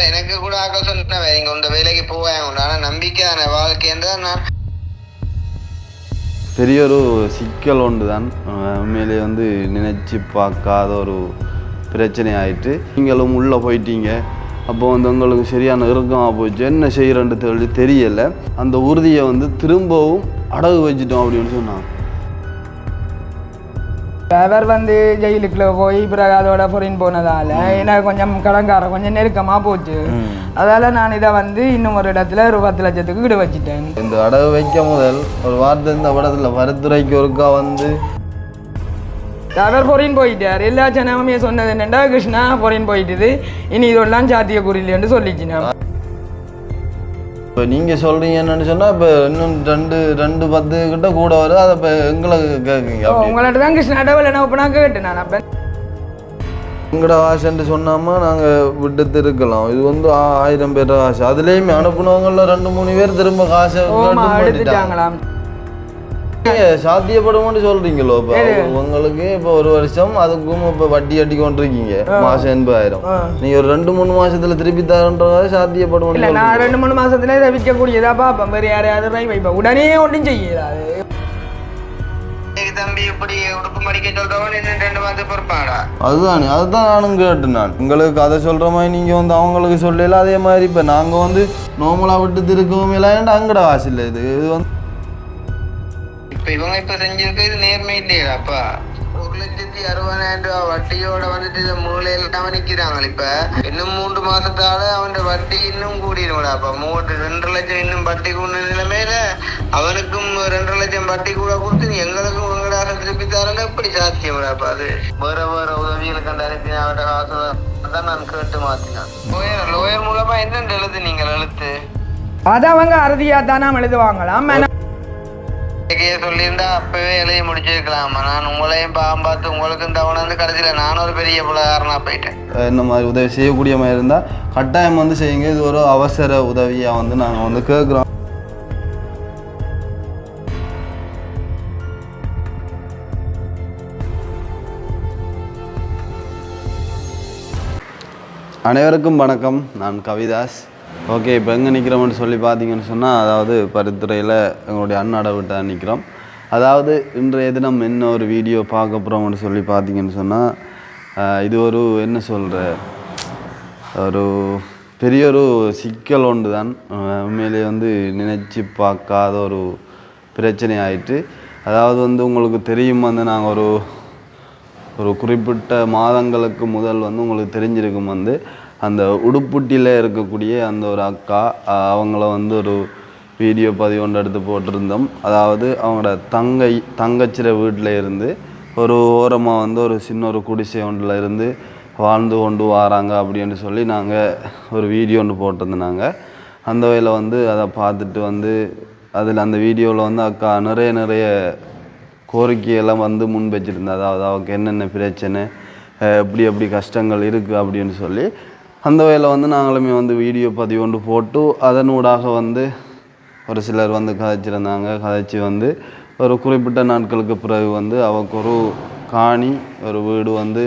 எனக்கு கூட ஆக்க சொன்ன இங்க இந்த வேலைக்கு போவேன். ஆனா நம்பிக்கையான வாழ்க்கைன்றா நான் பெரிய ஒரு சிக்கல் ஒன்று தான். உண்மையிலே வந்து நினச்சி பார்க்காத ஒரு பிரச்சனை ஆயிட்டு நீங்களும் உள்ளே போயிட்டீங்க. அப்போ வந்து உங்களுக்கு சரியான இறுக்கமாக போச்சு. என்ன செய்கிறேன்னு தெரியலை. அந்த உறுதியை வந்து திரும்பவும் அடகு வச்சுட்டோம் அப்படின்னு சொன்னாங்க. அவர் வந்து ஜெயிலுக்குள்ள போய் பிறகு அதோட பொறின் போனதால் எனக்கு கொஞ்சம் கடங்காரம் கொஞ்சம் நெருக்கமாக போச்சு. அதால் நான் இதை வந்து இன்னும் ஒரு இடத்துல ஒரு 10 லட்சத்துக்கு கிட்ட வச்சுட்டேன். இந்த அடகு வைக்க முதல் ஒரு வார்த்தை இந்த படத்தில் பரத்துறைக்கு ஒருக்கா வந்து அவர் பொறின் போயிட்டார். எல்லா ஜனமே சொன்னது என்னென்னா கிருஷ்ணா பொறின் போயிட்டுது, இனி இதெல்லாம் சாத்திய குறியில்லைன்னு சொல்லிச்சுனா. இப்போ நீங்கள் சொல்கிறீங்க என்னென்னு சொன்னால் இப்போ இன்னும் 2-10 கிட்ட கூட வரும். அதை இப்போ எங்களுக்கு கேட்குங்க. உங்கள்கிட்ட தான் கிருஷ்ணா டபுள் என்ன இப்போ நான் கேட்டேன். நான் அப்போ எங்களோட ஆசைன்ட்டு சொன்னாமல் நாங்கள் விட்டு இருக்கலாம். இது வந்து 1000 பேர் ஆசை. அதுலேயுமே அனுப்புனவங்களில் 2-3 பேர் திரும்ப காசை எடுத்துட்டாங்களாம். சாத்தியப்படும்னு சொல்றீங்களோ? இப்போ உங்களுக்கு இப்போ 1 வருஷம் அதுக்கும் இப்போ வட்டி கட்டி கொண்டிருக்கீங்க. மாசம் 80,000. நீங்க ஒரு 2-3 மாசத்துல திருப்பி தரன்றதை சாத்தியப்படும். இல்லை நான் 2-3 மாசத்துல இதை விற்கக்கூடியதா பார்ப்பேன். வேறு யாரையாவது வைப்பேன். உடனே ஒன்றும் செய்யலாது. தம்பி இப்படி உடுப்பு மடிக்க சொல்றவன் இன்னும் 2 மாதம் பொறுப்பாடா. அதுதான் நானும் கேட்டேன். நான் உங்களுக்கு அதை சொல்ற மாதிரி நீங்க வந்து அவங்களுக்கு சொல்லல. அதே மாதிரி இப்போ நாங்க வந்து நார்மலா விட்டு திருக்கவும் இல்லை. அங்கட வாசி இல்லை. இது வந்து இப்ப இவங்க இப்ப செஞ்சிருக்க இது நேர்மை இல்லையாப்பா. 1,60,000 ரூபாய் வட்டியோட வந்துட்டு இதை மூலையில நிக்கிறாங்க. இப்ப இன்னும் 3 மாசத்தால அவன் வட்டி இன்னும் கூடிடுவாடாப்பா. 2 லட்சம் இன்னும் வட்டி கூட நிலைமையில அவனுக்கும் 2 லட்சம் வட்டி கூட கொடுத்து எங்களுக்கும் உங்களாக திருப்பி தரல. எப்படி சாத்தியம்டாப்பா? அது வேற உதவிகளுக்கு அந்த அனுப்பி அவட காசு தான் நான் கேட்டு மாத்தினான். லோயர் மூலமா என்னென்று எழுது நீங்கள் எழுத்து அதை அவங்க அறுதியா தானே எழுதுவாங்களாம். சொல்லியிருந்தா அப்பவே எழுதி முடிச்சிருக்கலாமா. நான் உங்களையும் பார்த்து உங்களுக்கும் தவணை கடைசியில் நானும் ஒரு பெரிய புலகாரனா போயிட்டேன். இந்த மாதிரி உதவி செய்யக்கூடிய மாதிரி இருந்தால் கட்டாயம் வந்து செய்யுங்க. இது ஒரு அவசர உதவியாக வந்து நாங்கள் வந்து கேட்குறோம். அனைவருக்கும் வணக்கம். நான் கவிதாஸ். ஓகே, இப்போ எங்கே நிற்கிறோம்னு சொல்லி பார்த்தீங்கன்னு சொன்னால், அதாவது பருத்துறையில் எங்களுடைய அண்ணாடை விட்டு நிற்கிறோம். அதாவது இன்றைய தினம் என்ன ஒரு வீடியோ பார்க்க போகிறோம்னு சொல்லி பார்த்தீங்கன்னு சொன்னால், இது ஒரு என்ன சொல்கிற ஒரு பெரிய ஒரு சிக்கல் ஒன்று தான். உண்மையிலே வந்து நினச்சி பார்க்காத ஒரு பிரச்சனை ஆயிட்டு. அதாவது வந்து உங்களுக்கு தெரியும், வந்து நாங்கள் ஒரு குறிப்பிட்ட மாதங்களுக்கு முதல் வந்து உங்களுக்கு தெரிஞ்சிருக்கும், வந்து அந்த உடுப்புட்டியில் இருக்கக்கூடிய அந்த ஒரு அக்கா அவங்கள வந்து ஒரு வீடியோ பதிவு ஒன்று எடுத்து போட்டிருந்தோம். அதாவது அவங்களோட தங்கச்சிர வீட்டில் இருந்து ஒரு ஓரமாக வந்து ஒரு சின்ன ஒரு குடிசை ஒன்றில் இருந்து வாழ்ந்து கொண்டு வராங்க அப்படின்னு சொல்லி நாங்கள் ஒரு வீடியோ ஒன்று போட்டிருந்தோம். அந்த வகையில் வந்து அதை பார்த்துட்டு வந்து அதில் அந்த வீடியோவில் வந்து அக்கா நிறைய கோரிக்கையெல்லாம் வந்து முன் வச்சுருந்தேன். அதாவது அவருக்கு என்னென்ன பிரச்சனை, எப்படி கஷ்டங்கள் இருக்குது அப்படின்னு சொல்லி அந்த வகையில் வந்து நாங்களுமே வந்து வீடியோ பதிவு ஒன்று போட்டு அதனூடாக வந்து ஒரு சிலர் வந்து கதைச்சி வந்து ஒரு குறிப்பிட்ட நாட்களுக்கு பிறகு வந்து அவருக்கு ஒரு காணி ஒரு வீடு வந்து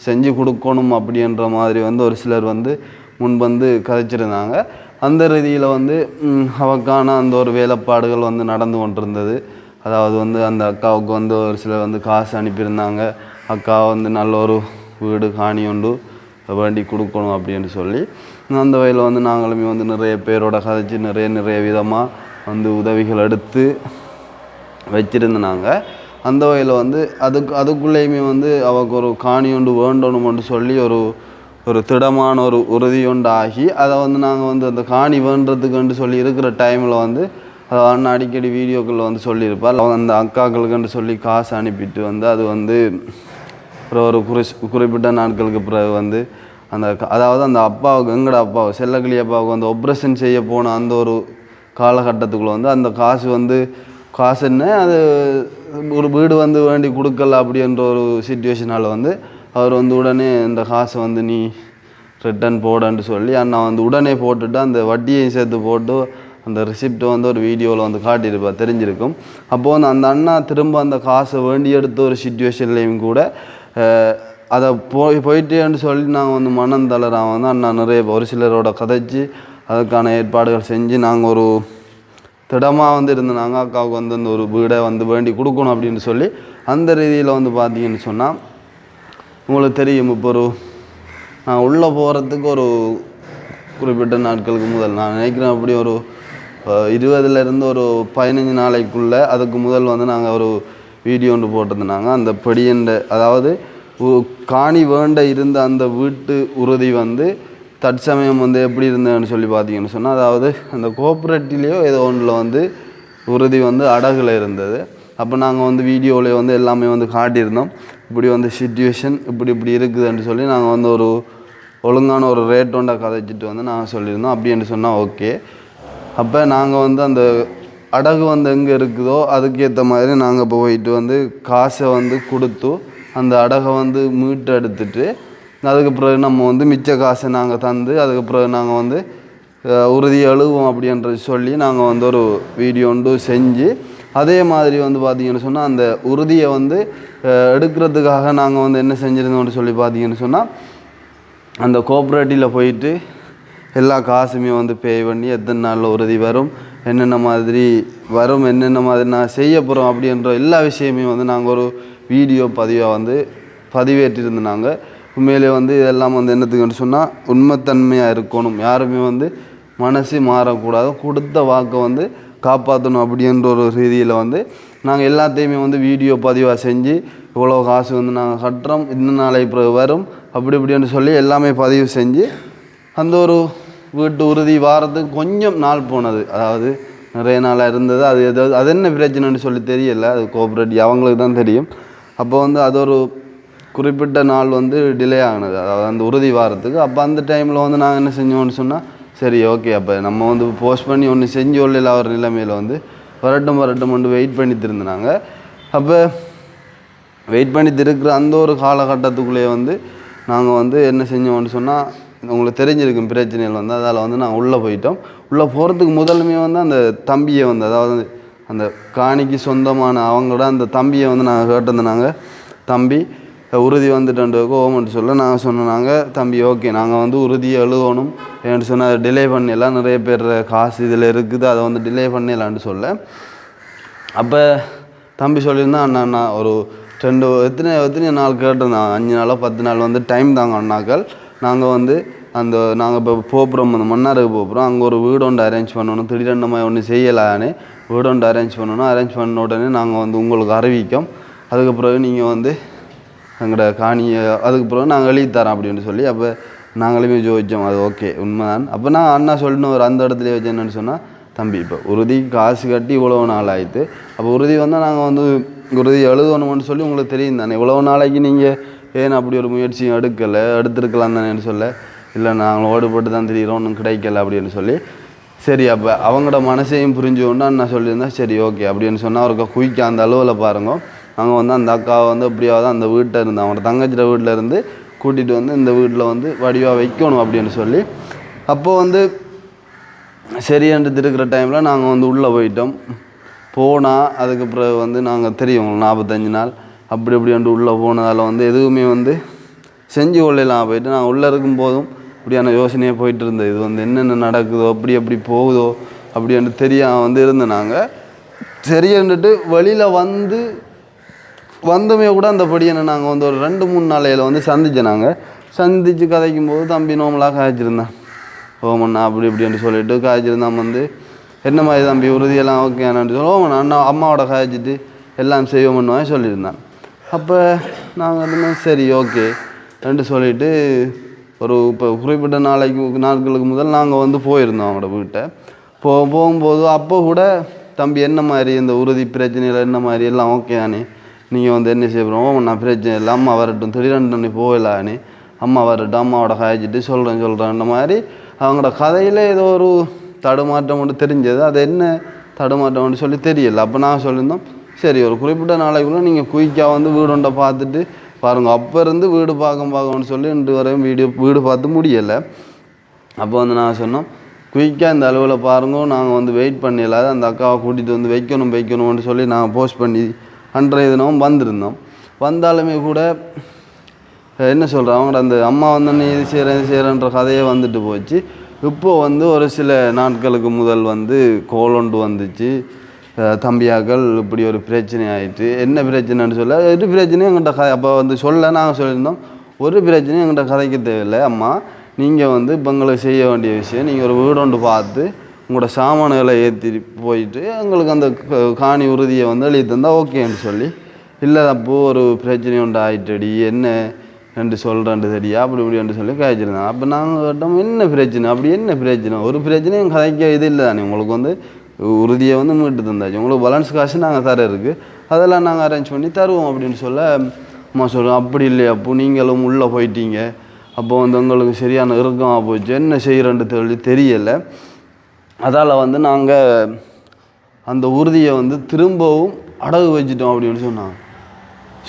செஞ்சு கொடுக்கணும் அப்படின்ற மாதிரி வந்து ஒரு சிலர் வந்து முன் வந்து கதைச்சிருந்தாங்க. அந்த ரீதியில் வந்து அவக்கான அந்த ஒரு வேலைப்பாடுகள் வந்து நடந்து கொண்டிருந்தது. அதாவது வந்து அந்த அக்காவுக்கு வந்து ஒரு சிலர் வந்து காசு அனுப்பியிருந்தாங்க. அக்கா வந்து நல்ல ஒரு வீடு காணி ஒன்று வேண்டி கொடுக்கணும் அப்படின்னு சொல்லி அந்த வகையில் வந்து நாங்களுமே வந்து நிறைய பேரோட கதைச்சி நிறைய விதமாக வந்து உதவிகள் எடுத்து வச்சுருந்தாங்க. அந்த வகையில் வந்து அதுக்குள்ளேயுமே வந்து அவருக்கு ஒரு காணி ஒன்று வேண்டணும்னு சொல்லி ஒரு திடமான ஒரு உறுதி ஒன்று ஆகி அதை வந்து நாங்கள் வந்து அந்த காணி வேண்டுறதுக்குன்னு சொல்லி இருக்கிற டைமில் வந்து அதை அண்ணன் அடிக்கடி வீடியோக்களில் வந்து சொல்லியிருப்பார். அந்த அக்காக்களுக்குன்னு சொல்லி காசு அனுப்பிட்டு வந்து அது வந்து ஒரு குறிப்பிட்ட நாட்களுக்கு பிறகு வந்து அதாவது அந்த அப்பாவுக்கு எங்கட அப்பாவு செல்லக்கிளி அப்பாவுக்கு வந்து ஆப்ரேஷன் செய்ய போன அந்த ஒரு காலகட்டத்துக்குள்ளே வந்து அந்த காசு என்ன அது ஒரு வீடு வந்து வேண்டி கொடுக்கல அப்படின்ற ஒரு சிச்சுவேஷனால் வந்து அவர் வந்து உடனே இந்த காசை வந்து நீ ரிட்டன் போடன்னு சொல்லி அண்ணா வந்து உடனே போட்டுட்டு அந்த வட்டியையும் சேர்த்து போட்டு அந்த ரிசிப்டை வந்து ஒரு வீடியோவில் வந்து காட்டியிருப்பார், தெரிஞ்சிருக்கும். அப்போது வந்து அந்த அண்ணா திரும்ப அந்த காசை வேண்டி எடுத்த ஒரு சிச்சுவேஷன்லேயும் கூட அதை போயிட்டேன்னு சொல்லி நாங்கள் வந்து மனம் தளராக வந்து அண்ணா நிறைய ஒரு சிலரோட கதைச்சி அதுக்கான ஏற்பாடுகள் செஞ்சு நாங்கள் ஒரு திடமாக வந்து இருந்தோம். அக்காவுக்கு வந்து இந்த ஒரு வீடை வந்து வேண்டி கொடுக்கணும் அப்படின்னு சொல்லி அந்த ரீதியில் வந்து பார்த்தீங்கன்னு சொன்னால் உங்களுக்கு தெரியும். இப்போ நான் உள்ளே போகிறதுக்கு ஒரு குறிப்பிட்ட நாட்களுக்கு முதல் நான் நினைக்கிறேன் அப்படி ஒரு 20 ஒரு 15 நாளைக்குள்ளே அதுக்கு முதல் வந்து நாங்கள் ஒரு வீடியோ ஒன்று போட்டிருந்தாங்க. அந்த படியண்ட அதாவது காணி வேண்ட இருந்த அந்த வீட்டு உறுதி வந்து தற்சமயம் வந்து எப்படி இருந்ததுன்னு சொல்லி பார்த்தீங்கன்னு சொன்னால், அதாவது அந்த கோஆப்ரேட்டிவ்லேயோ ஏதோ ஒன்றில் வந்து உறுதி வந்து அடகுல இருந்தது. அப்போ நாங்கள் வந்து வீடியோவில் வந்து எல்லாமே வந்து காட்டியிருந்தோம். இப்படி வந்து சிச்சுவேஷன் இப்படி இருக்குதுன்னு சொல்லி நாங்கள் வந்து ஒரு ஒழுங்கான ஒரு ரேட் ஒன்றை கதைச்சிட்டு வந்து நாங்கள் சொல்லியிருந்தோம். அப்படின்னு சொன்னால் ஓகே. அப்போ நாங்கள் வந்து அந்த அடகு வந்து எங்கே இருக்குதோ அதுக்கேற்ற மாதிரி நாங்கள் இப்போ போயிட்டு வந்து காசை வந்து கொடுத்து அந்த அடகை வந்து மீட்டு எடுத்துட்டு அதுக்கு பிறகு நம்ம வந்து மிச்ச காசை நாங்கள் தந்து அதுக்கு பிறகு நாங்கள் வந்து உறுதி எழுவோம் அப்படின்றது சொல்லி நாங்கள் வந்து ஒரு வீடியோ ஒன்று செஞ்சு அதே மாதிரி வந்து பார்த்திங்கன்னு சொன்னால் அந்த உறுதியை வந்து எடுக்கிறதுக்காக நாங்கள் வந்து என்ன செஞ்சுருந்தோம்னு சொல்லி பார்த்தீங்கன்னு சொன்னால் அந்த கோஆப்ரேட்டிவில் போயிட்டு எல்லா காசுமே வந்து பே பண்ணி எத்தனை நாளில் உறுதி வரும், என்னென்ன மாதிரி வரும், என்னென்ன மாதிரி நான் செய்ய போகிறோம் அப்படின்ற எல்லா விஷயமே வந்து நாங்கள் ஒரு வீடியோ பதிவாக வந்து பதிவேற்றிருந்தாங்க. உண்மையிலே வந்து இதெல்லாம் வந்து என்னத்துக்குன்னு சொன்னால் உண்மைத்தன்மையாக இருக்கணும், யாருமே வந்து மனசு மாறக்கூடாது, கொடுத்த வாக்கை வந்து காப்பாற்றணும் அப்படின்ற ஒரு ரீதியில் வந்து நாங்கள் எல்லாத்தையுமே வந்து வீடியோ பதிவாக செஞ்சு இவ்வளோ காசு வந்து நாங்கள் கட்டுறோம், இன்னும் நாளை பிறகு வரும் இப்படின்னு சொல்லி எல்லாமே பதிவு செஞ்சு அந்த ஒரு வீட்டு உறுதி வாரத்துக்கு கொஞ்சம் நாள் போனது. அதாவது நிறைய நாளாக இருந்தது. அது என்ன பிரச்சனைன்னு சொல்லி தெரியலை, அது கோஆப்ரேட்டிவ் அவங்களுக்கு தான் தெரியும். அப்போ வந்து அது ஒரு குறிப்பிட்ட நாள் வந்து டிலே ஆகினது, அதாவது அந்த உறுதி வாரத்துக்கு. அப்போ அந்த டைமில் வந்து நாங்கள் என்ன செஞ்சோம்னு சொன்னால் சரி ஓகே அப்போ நம்ம வந்து போஸ்ட் பண்ணி ஒன்று செஞ்சு கொள்ளல ஒரு நிலைமையில் வந்து வரட்டும் வந்து வெயிட் பண்ணிட்டு இருந்தாங்க. அப்போ வெயிட் பண்ணிட்டு இருக்கிற அந்த ஒரு காலகட்டத்துக்குள்ளேயே வந்து நாங்கள் வந்து என்ன செஞ்சோம்னு சொன்னால் உங்களுக்கு தெரிஞ்சிருக்கும் பிரச்சனைகள் வந்து அதால் வந்து நாங்கள் உள்ளே போயிட்டோம். உள்ளே போகிறதுக்கு முதலுமே வந்து அந்த தம்பியை வந்து அதாவது அந்த காணிக்கு சொந்தமான அவங்களோட அந்த தம்பியை வந்து நாங்கள் கேட்டிருந்தோம். தம்பி உறுதி வந்துட்டு ஓமன்ட்டு சொல்ல நாங்கள் சொன்னாங்க, தம்பி ஓகே நாங்கள் வந்து உறுதியை எழுதணும் ஏன்னு சொன்னால் அதை டிலே பண்ணிடலாம், நிறைய பேர் காசு இதில் இருக்குது, அதை வந்து டிலே பண்ணிடலான்னு சொல்ல. அப்போ தம்பி சொல்லியிருந்தான் அண்ணா ஒரு எத்தனை நாள் கேட்டிருந்தான், 5 நாளோ 10 நாள் வந்து டைம் தாங்க அண்ணாக்கள், நாங்கள் வந்து நாங்கள் இப்போ போகிறோம் அந்த மன்னாருக்கு போகிறோம், அங்கே ஒரு வீடு ஒன்று அரேஞ்ச் பண்ணணும், திடீரெண்டு மாதிரி ஒன்று செய்யலான்னு வீடு ஒன்று அரேஞ்ச் பண்ண உடனே நாங்கள் வந்து உங்களுக்கு அறிவிக்கோம், அதுக்கு பிறகு நீங்கள் வந்து எங்களோட காணியை அதுக்கு பிறகு நாங்கள் எழுதி தரோம் அப்படின்னு சொல்லி. அப்போ நாங்களுமே ஜோதிச்சோம், அது ஓகே உண்மைதான். அப்போ நான் அண்ணா சொல்லணும் ஒரு அந்த இடத்துல வச்சு என்னென்னு சொன்னால், தம்பி இப்போ உறுதி காசு கட்டி இவ்வளோ நாள் ஆகிட்டு, அப்போ உறுதி வந்தால் நாங்கள் வந்து உறுதி எழுதணும்னு சொல்லி உங்களுக்கு தெரியும் தானே, இவ்வளோ நாளைக்கு நீங்கள் ஏன் அப்படி ஒரு முயற்சியும் எடுத்திருக்கலாம் தானேன்னு சொல்ல, இல்லை நாங்கள் ஓடுபட்டு தான் தெரியுறோம் ஒன்றும் கிடைக்கல அப்படின்னு சொல்லி. சரி அப்போ அவங்களோட மனசையும் புரிஞ்சுக்கொண்டு அண்ணா சொல்லியிருந்தேன், சரி ஓகே அப்படின்னு சொன்னால் அவருக்கு குயிக்க அந்த அளவில் பாருங்கள். நாங்கள் வந்து அந்த அக்காவை வந்து எப்படியாவது அந்த வீட்டை இருந்து அவங்களோட தங்கச்சிட வீட்டில் இருந்து கூட்டிகிட்டு வந்து இந்த வீட்டில் வந்து வடிவாக வைக்கணும் அப்படின்னு சொல்லி. அப்போது வந்து சரின்ட்டு இருக்கிற டைமில் நாங்கள் வந்து உள்ளே போயிட்டோம். போனால் அதுக்கு பிறகு வந்து நாங்கள் தெரியும் 45 நாள் இப்படின்ட்டு உள்ளே போனதால் வந்து எதுவுமே வந்து செஞ்சு கொள்ளலாம். போயிட்டு நாங்கள் உள்ளே இருக்கும்போதும் இப்படியான யோசனையே போயிட்டு இருந்தது, இது வந்து என்னென்ன நடக்குதோ எப்படி போகுதோ அப்படின்ட்டு தெரியாமல் வந்து இருந்தோம். நாங்கள் சரின்ட்டு வெளியில் வந்துமே கூட அந்த படியை நாங்கள் வந்து ஒரு 2-3 நாளையில் வந்து சந்தித்து கதைக்கும் போது தம்பி நோமலாக காய்ச்சிருந்தேன், ஓமண்ணா இப்படின்னு சொல்லிட்டு காய்ச்சிருந்தான். வந்து என்ன மாதிரி தம்பி உறுதியெல்லாம் ஓகே அண்ணான்னு சொல்லி ஓமண்ணா அண்ணா அம்மாவோட காய்ச்சிட்டு எல்லாம் செய்வோம்னு சொல்லியிருந்தான். அப்போ நாங்கள் சரி ஓகே ரெண்டு சொல்லிவிட்டு ஒரு இப்போ குறிப்பிட்ட நாட்களுக்கு முதல் நாங்கள் வந்து போயிருந்தோம் அவங்களோட வீட்டை. போகும்போது அப்போ கூட தம்பி என்ன மாதிரி இந்த உறுதி பிரச்சனையில் என்ன மாதிரி எல்லாம் ஓகே தானே, நீங்கள் வந்து என்ன செய்யறோம் நான் பிரச்சனை இல்லை, அம்மா வரட்டும் திடீரெண்டு போகலான்னு, அம்மா வரட்டும் அம்மாவோட காய்ச்சிட்டு சொல்கிறேன் மாதிரி அவங்களோட கதையில் ஏதோ ஒரு தடுமாற்றம் மட்டும் தெரிஞ்சது. அது என்ன தடுமாற்றம்னு சொல்லி தெரியலை. அப்போ நான் சொல்லியிருந்தோம், சரி ஒரு குறிப்பிட்ட நாளைக்குள்ளே நீங்கள் குயிக்காக வந்து வீடு ஒன்றை பார்த்துட்டு பாருங்கள். அப்போ இருந்து வீடு பார்க்கணும்னு சொல்லி இன்று வரையும் வீடு பார்த்து முடியலை. அப்போ வந்து நான் சொன்னோம், குயிக்காக இந்த அளவில் பாருங்க, நாங்கள் வந்து வெயிட் பண்ணிடலாது, அந்த அக்காவை கூட்டிகிட்டு வந்து வைக்கணும்னு சொல்லி நாங்கள் போஸ்ட் பண்ணி அன்றைய தினமும் வந்திருந்தோம். வந்தாலுமே கூட என்ன சொல்கிறேன் அவங்களோட அந்த அம்மா வந்து நீ இது செய்கிறேன்ற கதையே வந்துட்டு போச்சு. இப்போது வந்து ஒரு சில நாட்களுக்கு முதல் வந்து கோலொண்டு வந்துச்சு, தம்பியாக்கள் இப்படி ஒரு பிரச்சனை ஆகிட்டு. என்ன பிரச்சனைன்னு சொல்ல ஒரு பிரச்சனையும் எங்கள்கிட்ட கதை அப்போ வந்து சொல்ல நாங்கள் சொல்லியிருந்தோம், ஒரு பிரச்சனையும் எங்கள்கிட்ட கதைக்க தேவையில்லை அம்மா, நீங்கள் வந்து இப்போ எங்களுக்கு செய்ய வேண்டிய விஷயம் நீங்கள் ஒரு வீடு ஒன்று பார்த்து உங்களோட சாமான்களை ஏற்றி போயிட்டு எங்களுக்கு அந்த காணி உறுதியை வந்து எழுதி தந்தால் ஓகேன்னு சொல்லி, இல்லை அப்போது ஒரு பிரச்சனை ஒன்று ஆகிட்டடி என்ன என்று சொல்கிறேன்ட்டு தெரியா அப்படி இப்படின்னு சொல்லி காய்ச்சிருந்தாங்க. அப்போ நாங்கள் கேட்டோம் என்ன பிரச்சனை, அப்படி என்ன பிரச்சனை, ஒரு பிரச்சனையும் கதைக்க இது இல்லை தானே, உங்களுக்கு வந்து உறுதியை வந்து மீட்டு தந்தாச்சு, உங்களுக்கு பேலன்ஸ் காசு நாங்கள் தர இருக்குது அதெல்லாம் நாங்கள் அரேஞ்ச் பண்ணி தருவோம் அப்படின்னு சொல்ல அம்மா சொல்கிறோம் அப்படி இல்லையா அப்போ நீங்களும் உள்ளே போயிட்டீங்க, அப்போ வந்து உங்களுக்கு சரியான இறுக்கமாக போச்சு, என்ன செய்கிறேன்ட்டு சொல்லி தெரியலை, அதால் வந்து நாங்கள் அந்த உறுதியை வந்து திரும்பவும் அடகு வச்சிட்டோம் அப்படின்னு சொன்னாங்க.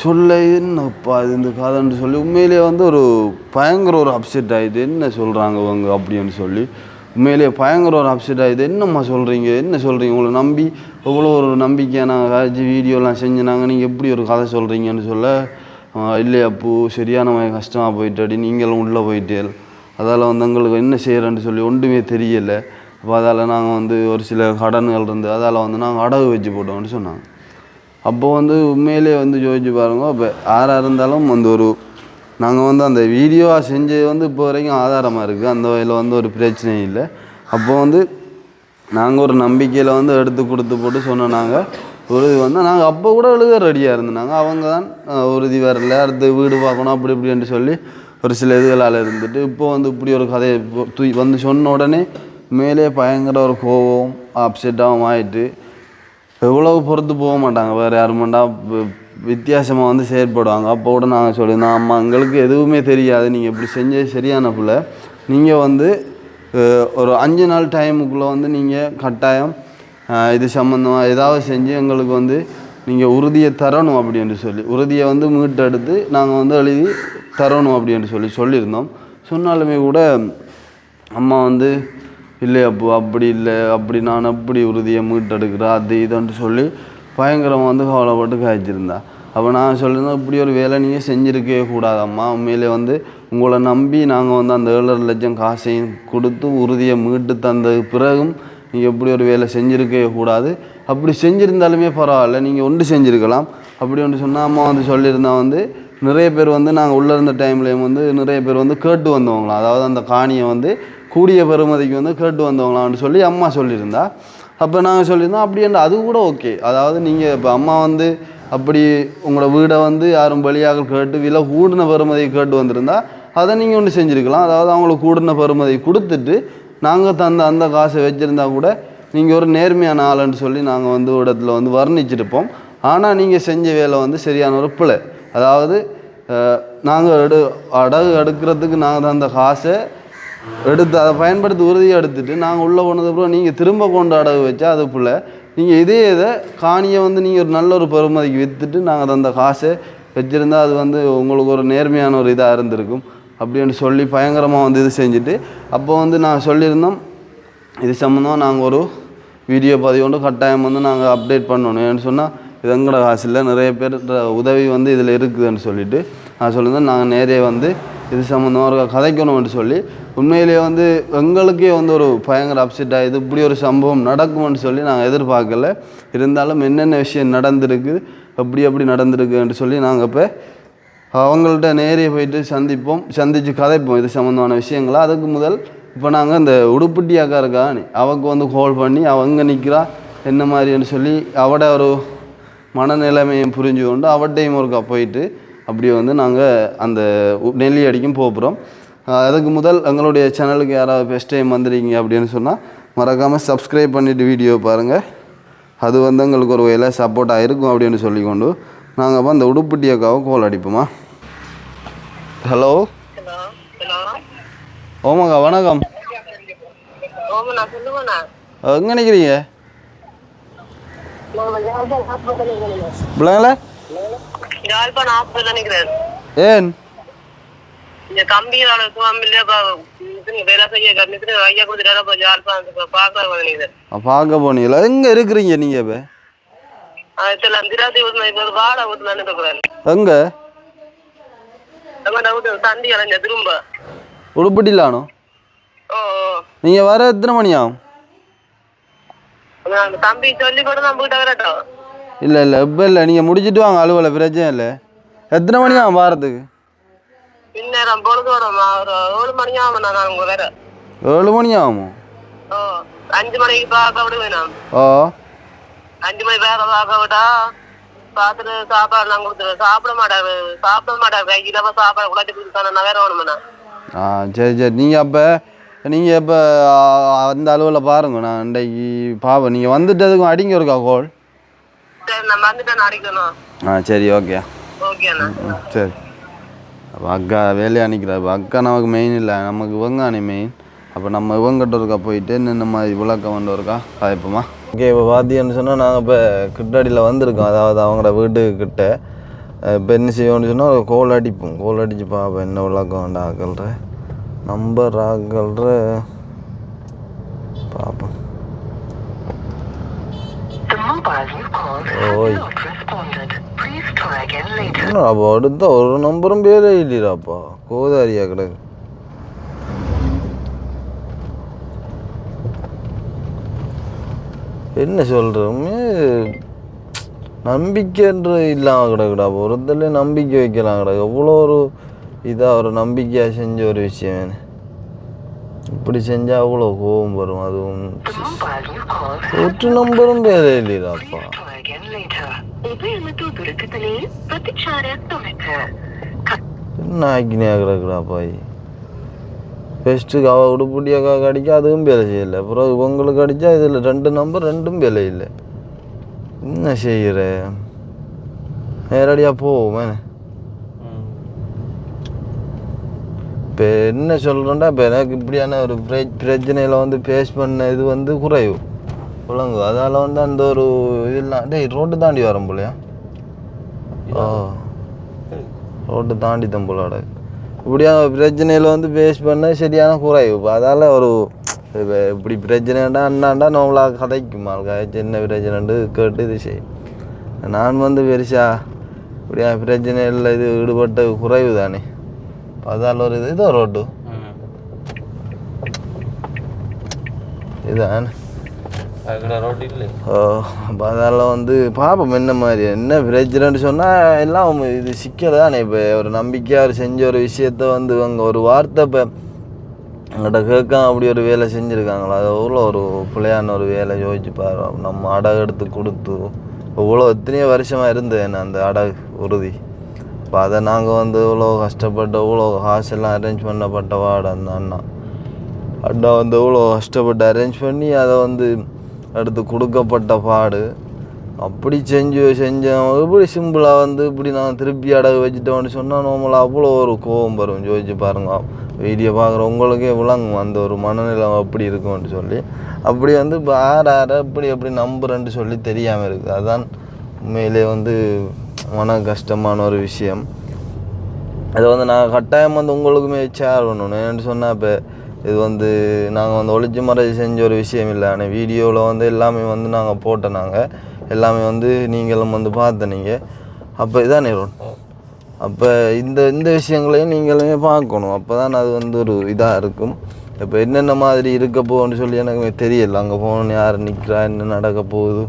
சொல்ல என்னப்பா இது இந்த கதைன்னு சொல்லி உண்மையிலேயே வந்து ஒரு பயங்கர ஒரு அப்செட் ஆகிடுது, என்ன சொல்கிறாங்க அவங்க அப்படின்னு சொல்லி உண்மையிலேயே பயங்கர ஒரு அப்செட் ஆகிடுது. என்னம்மா சொல்கிறீங்க என்ன சொல்கிறீங்க, உங்களை நம்பி எவ்வளோ ஒரு நம்பிக்கையாக நாங்கள் காய்ச்சி வீடியோலாம் செஞ்சுனாங்க, நீங்கள் எப்படி ஒரு கதை சொல்கிறீங்கன்னு சொல்ல இல்லையா அப்போ சரியான கஷ்டமாக போயிட்டாடி நீங்களும் உள்ளே போயிட்டே, அதால் வந்து எங்களுக்கு என்ன செய்கிறேன்னு சொல்லி ஒன்றுமே தெரியலை, அப்போ அதால் நாங்கள் வந்து ஒரு சில கடன்கள் இருந்து அதால் வந்து நாங்கள் அடகு வச்சு போட்டோம்னு சொன்னாங்க. அப்போது வந்து உண்மையிலே வந்து யோசிச்சு பாருங்க, இப்போ யாராக இருந்தாலும் வந்து ஒரு நாங்கள் வந்து அந்த வீடியோவாக செஞ்சது வந்து இப்போ வரைக்கும் ஆதாரமாக இருக்குது, அந்த வகையில் வந்து ஒரு பிரச்சனையும் இல்லை. அப்போ வந்து நாங்கள் ஒரு நம்பிக்கையில் வந்து எடுத்து கொடுத்து போட்டு சொன்னோம், நாங்கள் உறுதி வந்து நாங்கள் அப்போ கூட எழுத ரெடியாக இருந்தோம், அவங்க தான் உறுதி வரல அடுத்து வீடு பார்க்கணும் அப்படி இப்படின்னு சொல்லி ஒரு சில இதுகளால் இருந்துட்டு இப்போ வந்து இப்படி ஒரு கதையை வந்து சொன்ன உடனே மேலே பயங்கர ஒரு கோவம் அப்செட்டாகவும் ஆகிட்டு எவ்வளவு பொறுத்து போக மாட்டாங்க, வேறு யாருமாண்டா வித்தியாசமாக வந்து செயற்படுவாங்க. அப்போ கூட நாங்கள் சொல்லியிருந்தோம் அம்மா எங்களுக்கு எதுவுமே தெரியாது, நீங்கள் இப்படி செஞ்சது சரியான பிள்ளை, நீங்கள் வந்து ஒரு 5 நாள் டைமுக்குள்ளே வந்து நீங்கள் கட்டாயம் இது சம்மந்தமாக ஏதாவது செஞ்சு எங்களுக்கு வந்து நீங்கள் உறுதியை தரணும் அப்படின்னு சொல்லி உறுதியை வந்து மீட்டெடுத்து நாங்கள் வந்து எழுதி தரணும் அப்படின்னு சொல்லியிருந்தோம். சொன்னாலுமே கூட அம்மா வந்து இல்லை அப்போ அப்படி இல்லை அப்படி நான் அப்படி உறுதியை மீட்டெடுக்கிறேன் அது இதுன்ட்டு சொல்லி பயங்கரமாக வந்து கவலைப்பட்டு காய்ச்சிருந்தா. அப்போ நான் சொல்லியிருந்தோம் இப்படி ஒரு வேலை நீங்கள் செஞ்சுருக்கவே கூடாதம்மா, உண்மையிலே வந்து உங்களை நம்பி நாங்கள் வந்து அந்த 7.5 லட்சம் காசையும் கொடுத்து உறுதியை மீட்டு தந்த பிறகும் நீங்கள் எப்படி ஒரு வேலை செஞ்சுருக்கவே கூடாது, அப்படி செஞ்சுருந்தாலுமே பரவாயில்ல நீங்கள் ஒன்று செஞ்சுருக்கலாம் அப்படி ஒன்று சொன்னால் அம்மா வந்து சொல்லியிருந்தா வந்து நிறைய பேர் வந்து நாங்கள் உள்ளே இருந்த டைம்லேயும் வந்து நிறைய பேர் வந்து கேட்டு வந்தவங்களாம், அதாவது அந்த காணியை வந்து கூடிய பெறுமதிக்கு வந்து கேட்டு வந்தவங்களான்னு சொல்லி அம்மா சொல்லியிருந்தா. அப்போ நாங்கள் சொல்லியிருந்தோம் அப்படி என்ன அது கூட ஓகே, அதாவது நீங்கள் இப்போ அம்மா வந்து அப்படி உங்களோட வீடை வந்து யாரும் பலியாக கேட்டு விலை கூடின பெறுமதியை கேட்டு வந்திருந்தா அதை நீங்கள் ஒன்று செஞ்சுருக்கலாம், அதாவது அவங்களுக்கு கூடின பெறுமதியை கொடுத்துட்டு நாங்கள் தந்த அந்த காசை வச்சுருந்தா கூட நீங்கள் ஒரு நேர்மையான ஆளுன்னு சொல்லி நாங்கள் வந்து இடத்துல வந்து வர்ணிச்சிருப்போம். ஆனால் நீங்கள் செஞ்ச வேலை வந்து சரியான ஒரு பிழை, அதாவது நாங்கள் அடகு எடுக்கிறதுக்கு நாங்கள் தந்த காசை எடுத்து அதை பயன்படுத்தி உறுதியை எடுத்துகிட்டு நாங்கள் உள்ளே போனதுக்கப்புறம் நீங்கள் திரும்ப கொண்டு அடகு வச்சா அது பிள்ளை, நீங்கள் இதை காணியை வந்து நீங்கள் ஒரு நல்ல ஒரு பெறுமதிக்கு விற்றுட்டு நாங்கள் தந்த காசை வச்சுருந்தா அது வந்து உங்களுக்கு ஒரு நேர்மையான ஒரு இதாக இருந்திருக்கும் அப்படின்னு சொல்லி பயங்கரமாக வந்து இது செஞ்சுட்டு அப்போ வந்து நான் சொல்லியிருந்தோம் இது சம்மந்தமாக நாங்கள் ஒரு வீடியோ பதிவு கட்டாயம் வந்து நாங்கள் அப்டேட் பண்ணணும், ஏன்னு சொன்னால் இது எங்களோட காசு இல்லை நிறைய பேர் உதவி வந்து இதில் இருக்குதுன்னு சொல்லிவிட்டு நான் சொல்லியிருந்தேன் நாங்கள் நேரே வந்து இது சம்மந்தமாக ஒரு கதைக்கணும்னு சொல்லி உண்மையிலேயே வந்து எங்களுக்கே வந்து ஒரு பயங்கர அப்செட் ஆகிது, இப்படி ஒரு சம்பவம் நடக்கும்னு சொல்லி நாங்கள் எதிர்பார்க்கல, இருந்தாலும் என்னென்ன விஷயம் நடந்திருக்கு எப்படி நடந்திருக்குன்னு சொல்லி நாங்கள் இப்போ அவங்கள்ட்ட நேரே போயிட்டு சந்தித்து கதைப்போம் இது சம்மந்தமான விஷயங்களா. அதுக்கு முதல் இப்போ நாங்கள் இந்த உடுப்புட்டி அக்கா இருக்கா அவக்கு வந்து கால் பண்ணி அவங்க நிற்கிறா என்ன மாதிரின்னு சொல்லி அவட ஒரு மனநிலைமையும் புரிஞ்சு கொண்டு அவட்டையும் ஒருக்கா போயிட்டு அப்படியே வந்து நாங்கள் அந்த நெல்லி அடிக்கும் போகிறோம். அதுக்கு முதல் எங்களுடைய சேனலுக்கு யாராவது ஃபஸ்ட் டைம் வந்துடுறீங்க அப்படின்னு சொன்னால் மறக்காமல் சப்ஸ்கிரைப் பண்ணிவிட்டு வீடியோ பாருங்கள், அது வந்து எங்களுக்கு ஒரு வேலை சப்போர்ட்டாக இருக்கும் அப்படின்னு சொல்லிக்கொண்டு நாங்கள் அப்போ அந்த உடுப்புட்டி அக்காவை கால் அடிப்போமா. ஹலோ ஓமாக்கா வணக்கம், எங்கே நிற்கிறீங்க பிள்ளைங்கள ஏன் பார்க்க போனீங்களா, எங்க இருக்கிறீங்க நீங்க இப்ப எங்க தண்டி அலைஞ்ச திரும்ப உடுப்பிட்டிலானோ நீங்கள் வர எத்தனை மணி ஆகும்? தம்பி சொல்லி கூட நான் போயிட்டு வரட்டும். இல்லை இல்லை இப்போ இல்லை, நீங்கள் முடிச்சுட்டு வாங்க அலுவலை, பிரச்சனை இல்லை. எத்தனை மணி ஆகும் வாரத்துக்கு? இந்நேரம் பொழுது வரமா ஒரு 7 மணி ஆகும். நான் உங்க வேற 7 மணி ஆகுமோ? 5 மணிக்கு பார்க்க விடுவேன் நான். 5 மணி வேற பார்க்க விட்டா பார்த்துட்டு சாப்பாடு நான் கொடுத்துருவேன். சாப்பிட மாட்டாரு கைக்கு சாப்பாடு உடச்சி கொடுத்தானே நான் வேற வேணுமாண்ணா. சரி சரி, நீங்கள் அப்போ நீங்கள் இப்போ அந்த அளவில் பாருங்க. நான் இன்றைக்கு பாப்பேன். நீங்கள் வந்துட்டதுக்கும் அடிங்க இருக்கா கோல்? சரி, நான் வந்துட்டேன் அடிக்கணும். சரி, ஓகே ஓகேண்ணா. சரி. அப்போ அக்கா வேலையை அனுக்கிறா. இப்போ அக்கா நமக்கு மெயின் இல்லை, நமக்கு இவங்கானே மெயின். அப்போ நம்ம இவங்கிட்ட இருக்கா போயிட்டு இந்த மாதிரி விளக்கம் வந்து இருக்கா பாய்ப்போமா? ஓகே, இப்போ பார்த்தீங்கன்னு சொன்னால் நாங்கள் இப்போ கிட்டடியில் வந்திருக்கோம். அதாவது அவங்களோட வீட்டுக்கிட்ட இப்போ என்ன செய்வோம்னு சொன்னால் கோல் அடிப்போம். கோல் அடித்து பார்ப்போம் என்ன விளக்கம் வேண்டாம் ஆக்கல்ற நம்பர் ஆக்கல்ற பார்ப்போம். ஓய் அப்போ அடுத்த ஒரு நம்பரும் பேரே இல்லையாப்பா, கோதாரியா கிடக்கு. என்ன சொல்கிறோமே, நம்பிக்கைன்ற இல்லாமல் கிடக்குடா. ஒருத்தர்லேயே நம்பிக்கை வைக்கலாம் கிடக்கு. எவ்வளோ ஒரு இதாக ஒரு நம்பிக்கையாக செஞ்ச ஒரு விஷயம். இப்படி செஞ்சால் அவ்வளோ கோபம் வரும். அதுவும் ஒரு நம்பரும் பேரே இல்லையாப்பா. என்ன ஆக்கினியா கிடக்குடாப்பா. ஃபஸ்ட்டுக்கு அவள் உடுப்புடியாக்கா அடிக்க அதுவும் வேலை செய்யலை. அப்புறம் உங்களுக்கு அடித்தா இதில் 2 நம்பர் 2ம் வேலை இல்லை. என்ன செய்கிற, நேரடியாக போவோமே. இப்போ என்ன சொல்கிறேன்டா, இப்போ எனக்கு இப்படியான ஒரு பிரச்சனையில் வந்து ஃபேஸ் பண்ண இது வந்து குறைவு ஒழுங்கு. அதால் வந்து அந்த ஒரு இதெல்லாம் ரோட்டு தாண்டி வரும் போலையா? ரோட்டு தாண்டி தான் போலாட. இப்படியான பிரச்சனையில் வந்து ஃபேஸ் பண்ண சரியான குறைவு. இப்போ அதால் ஒரு இப்படி பிரச்சனைண்டா அண்ணாண்டா நம்மளாக கதைக்குமா சின்ன பிரச்சனைண்டு கேட்டு இது செய்யும். நான் வந்து பெருசா இப்படியா பிரச்சனையில் இது ஈடுபட்ட குறைவு தானே. அதால் ஒரு இதோ ரோட்டு இதான் ரோட்டு இல்லை. அப்போ அதால் வந்து பார்ப்போம் என்ன மாதிரி என்ன பிரச்சனைன்னு சொன்னால் எல்லாம் இது சிக்கல் தானே. இப்போ ஒரு நம்பிக்கையாக ஒரு செஞ்ச ஒரு விஷயத்த வந்து அங்கே ஒரு வார்த்தை இப்போ எங்கிட்ட கேட்காம அப்படி ஒரு வேலை செஞ்சுருக்காங்களா, அது எவ்வளோ ஒரு பிள்ளையான ஒரு வேலை யோசிச்சு பாரு. நம்ம அடகு எடுத்து கொடுத்து இவ்வளோ எத்தனையோ வருஷமாக இருந்தது என்ன அந்த அடகு உறுதி. இப்போ அதை நாங்கள் வந்து இவ்வளோ கஷ்டப்பட்டு இவ்வளோ காசெல்லாம் அரேஞ்ச் பண்ணப்பட்ட வாட அந்த அண்ணா வந்து இவ்வளோ கஷ்டப்பட்டு அரேஞ்ச் பண்ணி அதை வந்து எடுத்து கொடுக்கப்பட்ட பாடு. அப்படி செஞ்சோம் இப்படி சிம்பிளாக வந்து இப்படி நான் திருப்பி அடகு வச்சுட்டோன்னு சொன்னால் நம்மளால் அவ்வளோ ஒரு கோபம் வரும். யோசிச்சு பாருங்க, வீடியோ பார்க்குற உங்களுக்கே விளங்கும் அந்த ஒரு மனநிலை அப்படி இருக்கும்னு சொல்லி. அப்படி வந்து இப்போ யாரை எப்படி நம்புறேன்னு சொல்லி தெரியாமல் இருக்குது. அதுதான் உண்மையிலே வந்து மன கஷ்டமான ஒரு விஷயம். அதை வந்து நான் கட்டாயம் வந்து உங்களுக்குமே ஷேர் பண்ணணும். ஏன்னு சொன்னால் இப்போ இது வந்து நாங்கள் வந்து ஒளிச்சு மறைச்சி செஞ்ச ஒரு விஷயம் இல்லை. ஆனால் வீடியோவில் வந்து எல்லாமே வந்து நாங்கள் போட்டோம். நாங்கள் எல்லாமே வந்து நீங்களும் வந்து பார்த்தனீங்க. அப்போ இதான் நேரம். அப்போ இந்த விஷயங்களையும் நீங்களுமே பார்க்கணும். அப்போ தான் அது வந்து ஒரு இதாக இருக்கும். இப்போ என்னென்ன மாதிரி இருக்க போகுன்னு சொல்லி எனக்கு தெரியலை. அங்கே போகணுன்னு யார் நிற்கிறா, என்ன நடக்க போகுது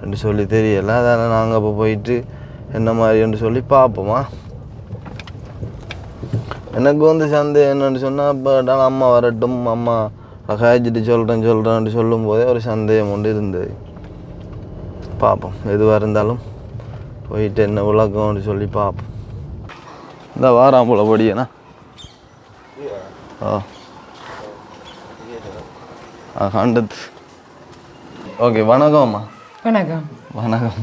என்று சொல்லி தெரியலை. அதனால் நாங்கள் அப்போ போயிட்டு என்ன மாதிரின்னு சொல்லி பார்ப்போமா. எனக்கு வந்து சந்தேகம் என்னென்னு சொன்னால், இப்போ அம்மா வரட்டும், அம்மா காய்ச்சிட்டு சொல்கிறேன்னு சொல்லும் போதே ஒரு சந்தேகம் ஒன்று இருந்தது. பார்ப்போம், எதுவாக இருந்தாலும் போயிட்டு என்ன விளக்கம்னு சொல்லி பார்ப்போம். இந்த வாரம் போல படியண்ணா. கண்டது. ஓகே, வணக்கம்மா. வணக்கம். வணக்கம்.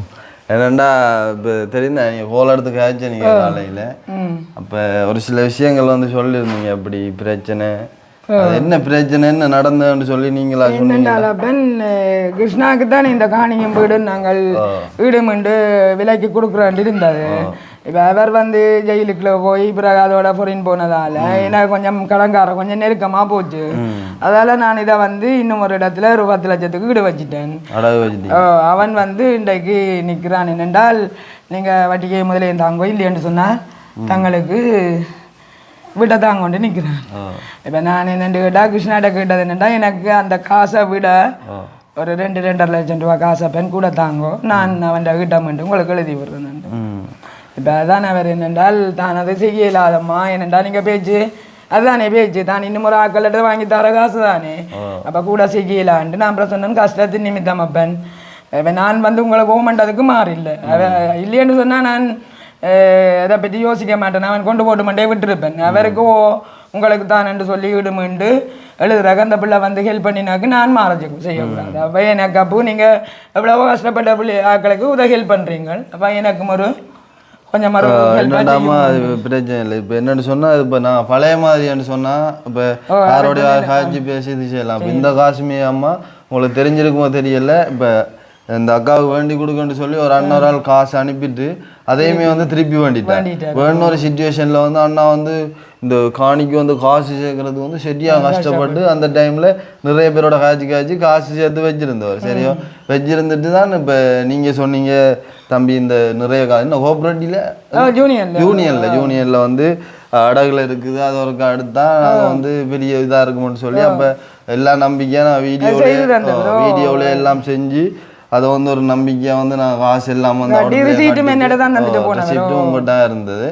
என்னண்டா இப்போ தெரியுதா நீங்கள் கோல் எடுத்து காய்ச்சி நீங்கள் காலையில் அப்போ ஒரு சில விஷயங்கள் வந்து சொல்லியிருந்தீங்க. அப்படி பிரச்சனை, என்ன பிரச்சனை, என்ன நடந்ததுன்னு சொல்லி நீங்களா சொன்னீங்க? கிருஷ்ணாவுக்கு தான் இந்த காணியம் வீடு நாங்கள் வீடு மீண்டு விலைக்கு கொடுக்குறோன்ட்டு இருந்தது. இப்போ அவர் வந்து ஜெயிலுக்குள்ள போய் பிறகு அதோட பொறின் போனதால் எனக்கு கொஞ்சம் கடங்காரம் கொஞ்சம் நெருக்கமாக போச்சு. அதால் நான் இதை வந்து இன்னும் ஒரு இடத்துல ஒரு 10 லட்சத்துக்கு வீடு வச்சுட்டேன். அவன் வந்து இன்றைக்கு நிற்கிறான். என்னென்றால் நீங்கள் வட்டிக்கை முதலே தாங்கோ இல்லைன்னு சொன்னால் தங்களுக்கு வீட்டை தான் கொண்டு நிற்கிறேன். இப்போ நான் என்னென்னு கேட்டால் கிருஷ்ணாட்ட கேட்டது என்னென்னா எனக்கு அந்த காசை விட ஒரு 2-2.5 லட்சம் ரூபா காசை பெண் கூட தாங்கோ நான் அவன் கிட்ட மட்டும் உங்களுக்கு எழுதி விடுறேன். இப்போ அதான் அவர் என்னென்றால் தான் அதை செய்ய இல்லாதம்மா என்னென்றா நீங்கள் பேச்சு அதுதானே பேச்சு தான் இன்னும் ஒரு ஆக்கள்கிட்ட வாங்கி தர காசு தானே அப்போ கூட செய்யலான்ட்டு நான் அப்புறம் சொன்னேன் கஷ்டத்தின் நிமித்தம் அப்பன் இப்போ நான் வந்து உங்களை கவர்மெண்ட் அதுக்கு மாறில்லை இல்லைன்னு சொன்னால் நான் அதை பற்றி யோசிக்க மாட்டேன் அவன் கொண்டு போட்டு மண்டே விட்டுருப்பேன் அவருக்கு உங்களுக்கு தான் என்று சொல்லி விடுமெண்டு எழுதுறாங்க அந்த பிள்ளை வந்து ஹெல்ப் பண்ணினாக்கு நான் மாறஜி செய்யக்கூடாது அப்போ எனக்கு அப்போ நீங்கள் எவ்வளவோ கஷ்டப்பட்ட பிள்ளை ஆக்களுக்கு உதவி ஹெல்ப் பண்ணுறீங்க அப்போ எனக்கும் ஒரு கொஞ்சம் என்னடாமா அது பிரச்சனை இல்லை இப்போ என்னன்னு சொன்னால் இப்போ நான் பழைய மாதிரின்னு சொன்னால் இப்போ யாரோடைய காய்ச்சி பேசி இது செய்யலாம் இப்போ இந்த காசுமே அம்மா உங்களுக்கு தெரிஞ்சிருக்குமோ தெரியல இப்போ இந்த அக்காவுக்கு வேண்டி கொடுக்கணும்னு சொல்லி ஒரு அண்ணா ஒரு ஆள் காசு அனுப்பிட்டு அதையுமே வந்து திருப்பி வேண்டிட்டேன் வேணும் ஒரு சுச்சுவேஷனில் வந்து அண்ணா வந்து இந்த காணிக்கு வந்து காசு சேர்க்கறது வந்து சரியாக கஷ்டப்பட்டு அந்த டைமில் நிறைய பேரோட காய்ச்சி காசு சேர்த்து வச்சுருந்தவர் சரியோ வச்சுருந்துட்டு தான் இப்போ நீங்கள் சொன்னீங்க தம்பி இந்த நிறைய இன்னும் கோஆப்ரேட்டிவில் யூனியனில் வந்து அடகுல இருக்குது அது ஒரு அடுத்தா வந்து பெரிய இதாக இருக்கும்னு சொல்லி அப்போ எல்லா நம்பிக்கையாக நான் வீடியோவிலே எல்லாம் செஞ்சு அதை வந்து ஒரு நம்பிக்கையாக வந்து நான் காசு எல்லாம் வந்து உங்கள்கிட்ட இருந்தது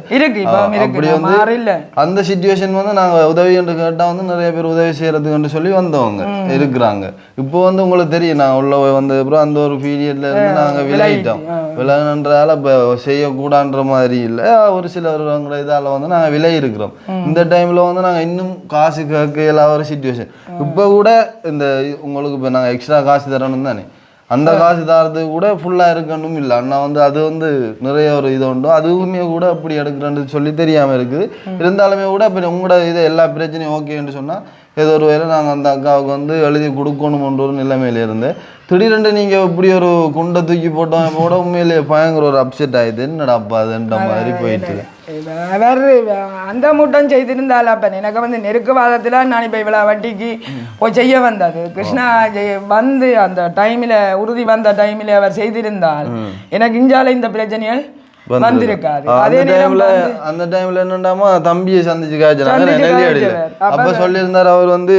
அப்படி வந்து அந்த சிச்சுவேஷன் வந்து நாங்கள் உதவி என்று கேட்டால் வந்து நிறைய பேர் உதவி செய்யறதுக்கு சொல்லி வந்தவங்க இருக்கிறாங்க இப்போ வந்து உங்களுக்கு தெரியும் நான் உள்ள வந்த அப்புறம் அந்த ஒரு பீரியட்ல இருந்து நாங்கள் விளையிட்டோம் விளையாடுன்றதால இப்போ செய்யக்கூடான்ற மாதிரி இல்லை ஒரு சிலவங்கிற இதால் வந்து நாங்கள் விலை இருக்கிறோம் இந்த டைமில் வந்து நாங்கள் இன்னும் காசு கேட்க இல்லாத ஒரு சிச்சுவேஷன் இப்போ கூட இந்த உங்களுக்கு இப்போ நாங்கள் எக்ஸ்ட்ரா காசு தரணும் தானே அந்த காசு தரது கூட ஃபுல்லாக இருக்கணும் இல்லை அண்ணா வந்து அது வந்து நிறைய ஒரு இது உண்டோ அதுவுமே கூட அப்படி எடுக்கிறேன்னு சொல்லி தெரியாமல் இருக்குது இருந்தாலுமே கூட இப்போ உங்களோட இதை எல்லா பிரச்சனையும் ஓகேன்னு சொன்னால் ஏதோ ஒரு வேலை நாங்கள் அந்த அக்காவுக்கு வந்து எழுதி கொடுக்கணும்ன்ற ஒரு நிலைமையில இருந்து திடீரென்று நீங்கள் இப்படி ஒரு குண்டை தூக்கி போட்டோம் இப்போ கூட உண்மையிலேயே பயங்கர ஒரு அப்செட் ஆகிடுது என்னடாப்பா அதுன்ற மாதிரி போயிட்டு வேறு அந்த மூட்டம் செய்திருந்தால் அப்போ எனக்கு வந்து நெருக்குவாதத்தில் நான் இப்போ இவ்வளோ வட்டிக்கு போய் செய்ய வந்தது கிருஷ்ணா வந்து அந்த டைமில் உறுதி வந்த டைமில் அவர் செய்திருந்தால் எனக்கு இஞ்சால இந்த பிரச்சனைகள் வந்திருக்காது. அந்த டைம்ல என்னண்டாமா தம்பியை சந்திச்சு காய்ச்சாங்க நெல்லியடியில அப்ப சொல்லியிருந்தாரு அவர் வந்து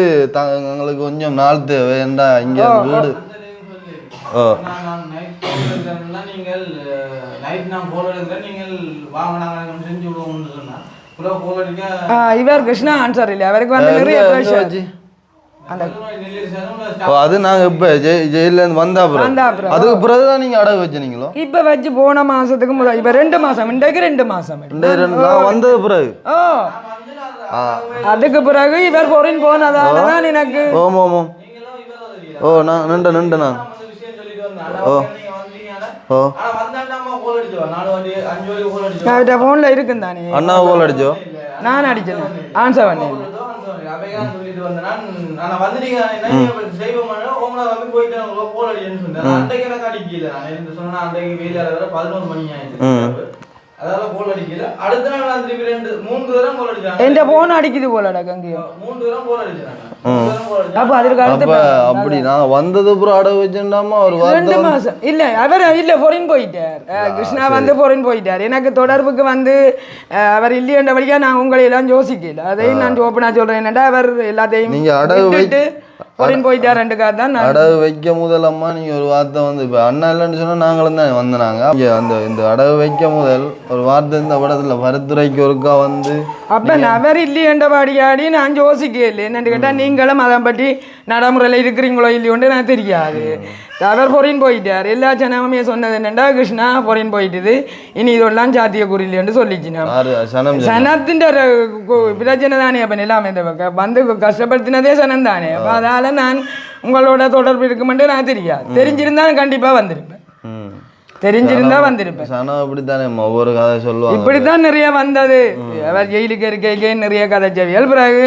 எங்களுக்கு கொஞ்சம் நாள் தேவை ஏண்டா இங்க வீடு நீங்கள் நைட் நான் போன் எடுக்கிறேன் நீங்கள் வாங்க நாங்கள் செஞ்சு விடுவோம்னு சொன்னா இவர் கிருஷ்ணா ஆன்சர் இல்லை அவருக்கு வந்து நிறைய பிரஷர் அது நாங்க இப்ப ஜெயில இருந்து வந்தா அப்புறம் அதுக்கு பிறகுதான் நீங்க அடகு வச்சீங்களோ இப்ப வச்சு போன மாசத்துக்கு முதல் இப்ப 2 மாசம் இன்றைக்கு 2 மாசம் வந்தது பிறகு அதுக்கு பிறகு இவர் பொறின் போனதாலதான் எனக்கு ஓ நான் நின்று போன்ல இருக்குன்னு தானே அண்ணா கோல் அடிச்சோ நான் அடிச்சேன் ஆன்சர் பண்ணேன் அப்படி நான் வந்தது அடகு வச்சிருந்தாமா ஒரு 2 மாசம் இல்ல அவர் இல்ல பொறின் போயிட்டார் கிருஷ்ணா வந்து பொறின் போயிட்டார் எனக்கு தொடர்புக்கு வந்து அவர் இல்லையன்ற வழியா நான் உங்களை எல்லாம் யோசிக்கல அதையும் நான் ஓப்பனா சொல்றேன் என்னடா அவர் எல்லாத்தையும் நீங்க அடகு போயிட்டார் 2 கார் தான் அடகு வைக்க முதலம்மா நீங்க ஒரு வார்த்தை வந்து இப்ப அண்ணா இல்லைன்னு சொன்னா நாங்களும் தான் வந்தாங்க அந்த இந்த அடகு வைக்க முதல் ஒரு வார்த்தை இந்த படத்துல பருத்துறைக்கு ஒருக்கா வந்து அப்ப அவர் இல்லையன்றபடியாடி நான் யோசிக்கல என்னன்னு கேட்டா நீங்களும் அதை பற்றி நடைமுறையில் இருக்கிறீங்களோ இல்லையோன்னு எனக்கு தெரியாது அவர் பொறின் போயிட்டார் எல்லா ஜனமே சொன்னது என்னண்டா கிருஷ்ணா பொறின் போயிட்டுது இனி இதெல்லாம் சாத்திய குறில்லைன்னு சொல்லிச்சுனா சனத்தின் பிரச்சனை தானே அப்ப எல்லாமே வந்து கஷ்டப்படுத்தினதே சனம் தானே அப்ப அதால நான் உங்களோட தொடர்பு இருக்குமென்று நான் தெரியாது தெரிஞ்சிருந்தா கண்டிப்பா வந்திருப்பேன் தெரிஞ்சிருந்தா வந்திருப்பேன் இப்படித்தானே ஒவ்வொரு கதை சொல்லுவாங்க இப்படித்தான் நிறைய வந்தது அவர் ஜெயிலுக்கு இருக்க நிறைய கதை செவியல் பிறகு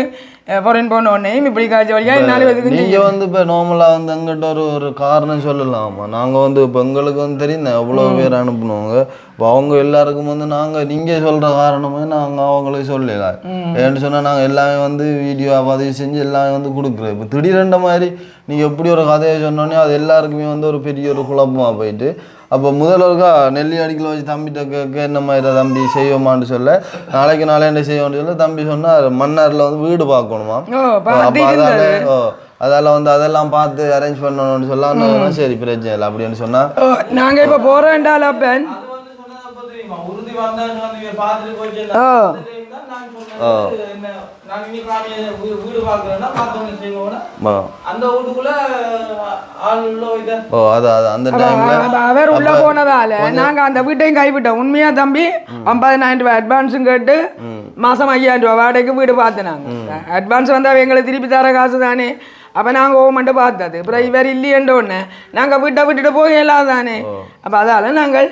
ஃபாரின் போன உடனேயும் இப்படி காய்ச்ச வழியா நீங்க வந்து இப்போ நார்மலா வந்து எங்கிட்ட ஒரு காரணம் சொல்லலாமா நாங்க வந்து இப்போ எங்களுக்கு வந்து தெரியும் எவ்வளோ பேர் அனுப்புனவங்க இப்போ அவங்க எல்லாருக்கும் வந்து நீங்க சொல்ற காரணமே நாங்க அவங்களுக்கு சொல்லலாம் ஏன்னு சொன்னா நாங்க எல்லாமே வந்து வீடியோ பதிவு செஞ்சு எல்லாமே வந்து கொடுக்குறோம் இப்போ திடீரென்ற மாதிரி நீங்க எப்படி ஒரு கதையை சொன்னோன்னே அது எல்லாருக்குமே வந்து ஒரு பெரிய ஒரு குழப்பமா போயிட்டு அப்போ முதல்வருக்கா நெல்லி அடிக்கல வச்சு தம்பிகிட்ட கேட்க என்ன மாதிரி தம்பி செய்வோமான்னு சொல்ல நாளைக்கு என்ன செய்வோம்னு சொல்ல தம்பி சொன்னால் மன்னாரில் வந்து வீடு பார்க்கணுமா. அப்போ அதால வந்து அதெல்லாம் பார்த்து அரேஞ்ச் பண்ணணும்னு சொல்லலாம். சரி பிரச்சனை இல்லை அப்படின்னு சொன்னா நாங்கள் இப்போ போகிறோம்டால அப்பன் அவர் உள்ள போனதால நாங்க அந்த வீட்டையும் கைவிட்டோம். உண்மையா தம்பி 50,000 ரூபாய் அட்வான்ஸும் கேட்டு மாசம் 5,000 ரூபாய் வாடகைக்கு வீடு பார்த்துனாங்க. அட்வான்ஸ் வந்தா எங்களுக்கு திருப்பி தர காசு தானே. அப்போ நாங்கள் ஓமன்ட்டு பார்த்தது அப்புறம் இவர் இல்லையன்றோடனே நாங்கள் வீட்டை விட்டுட்டு போகலாம் தானே. அப்போ அதால் நாங்கள்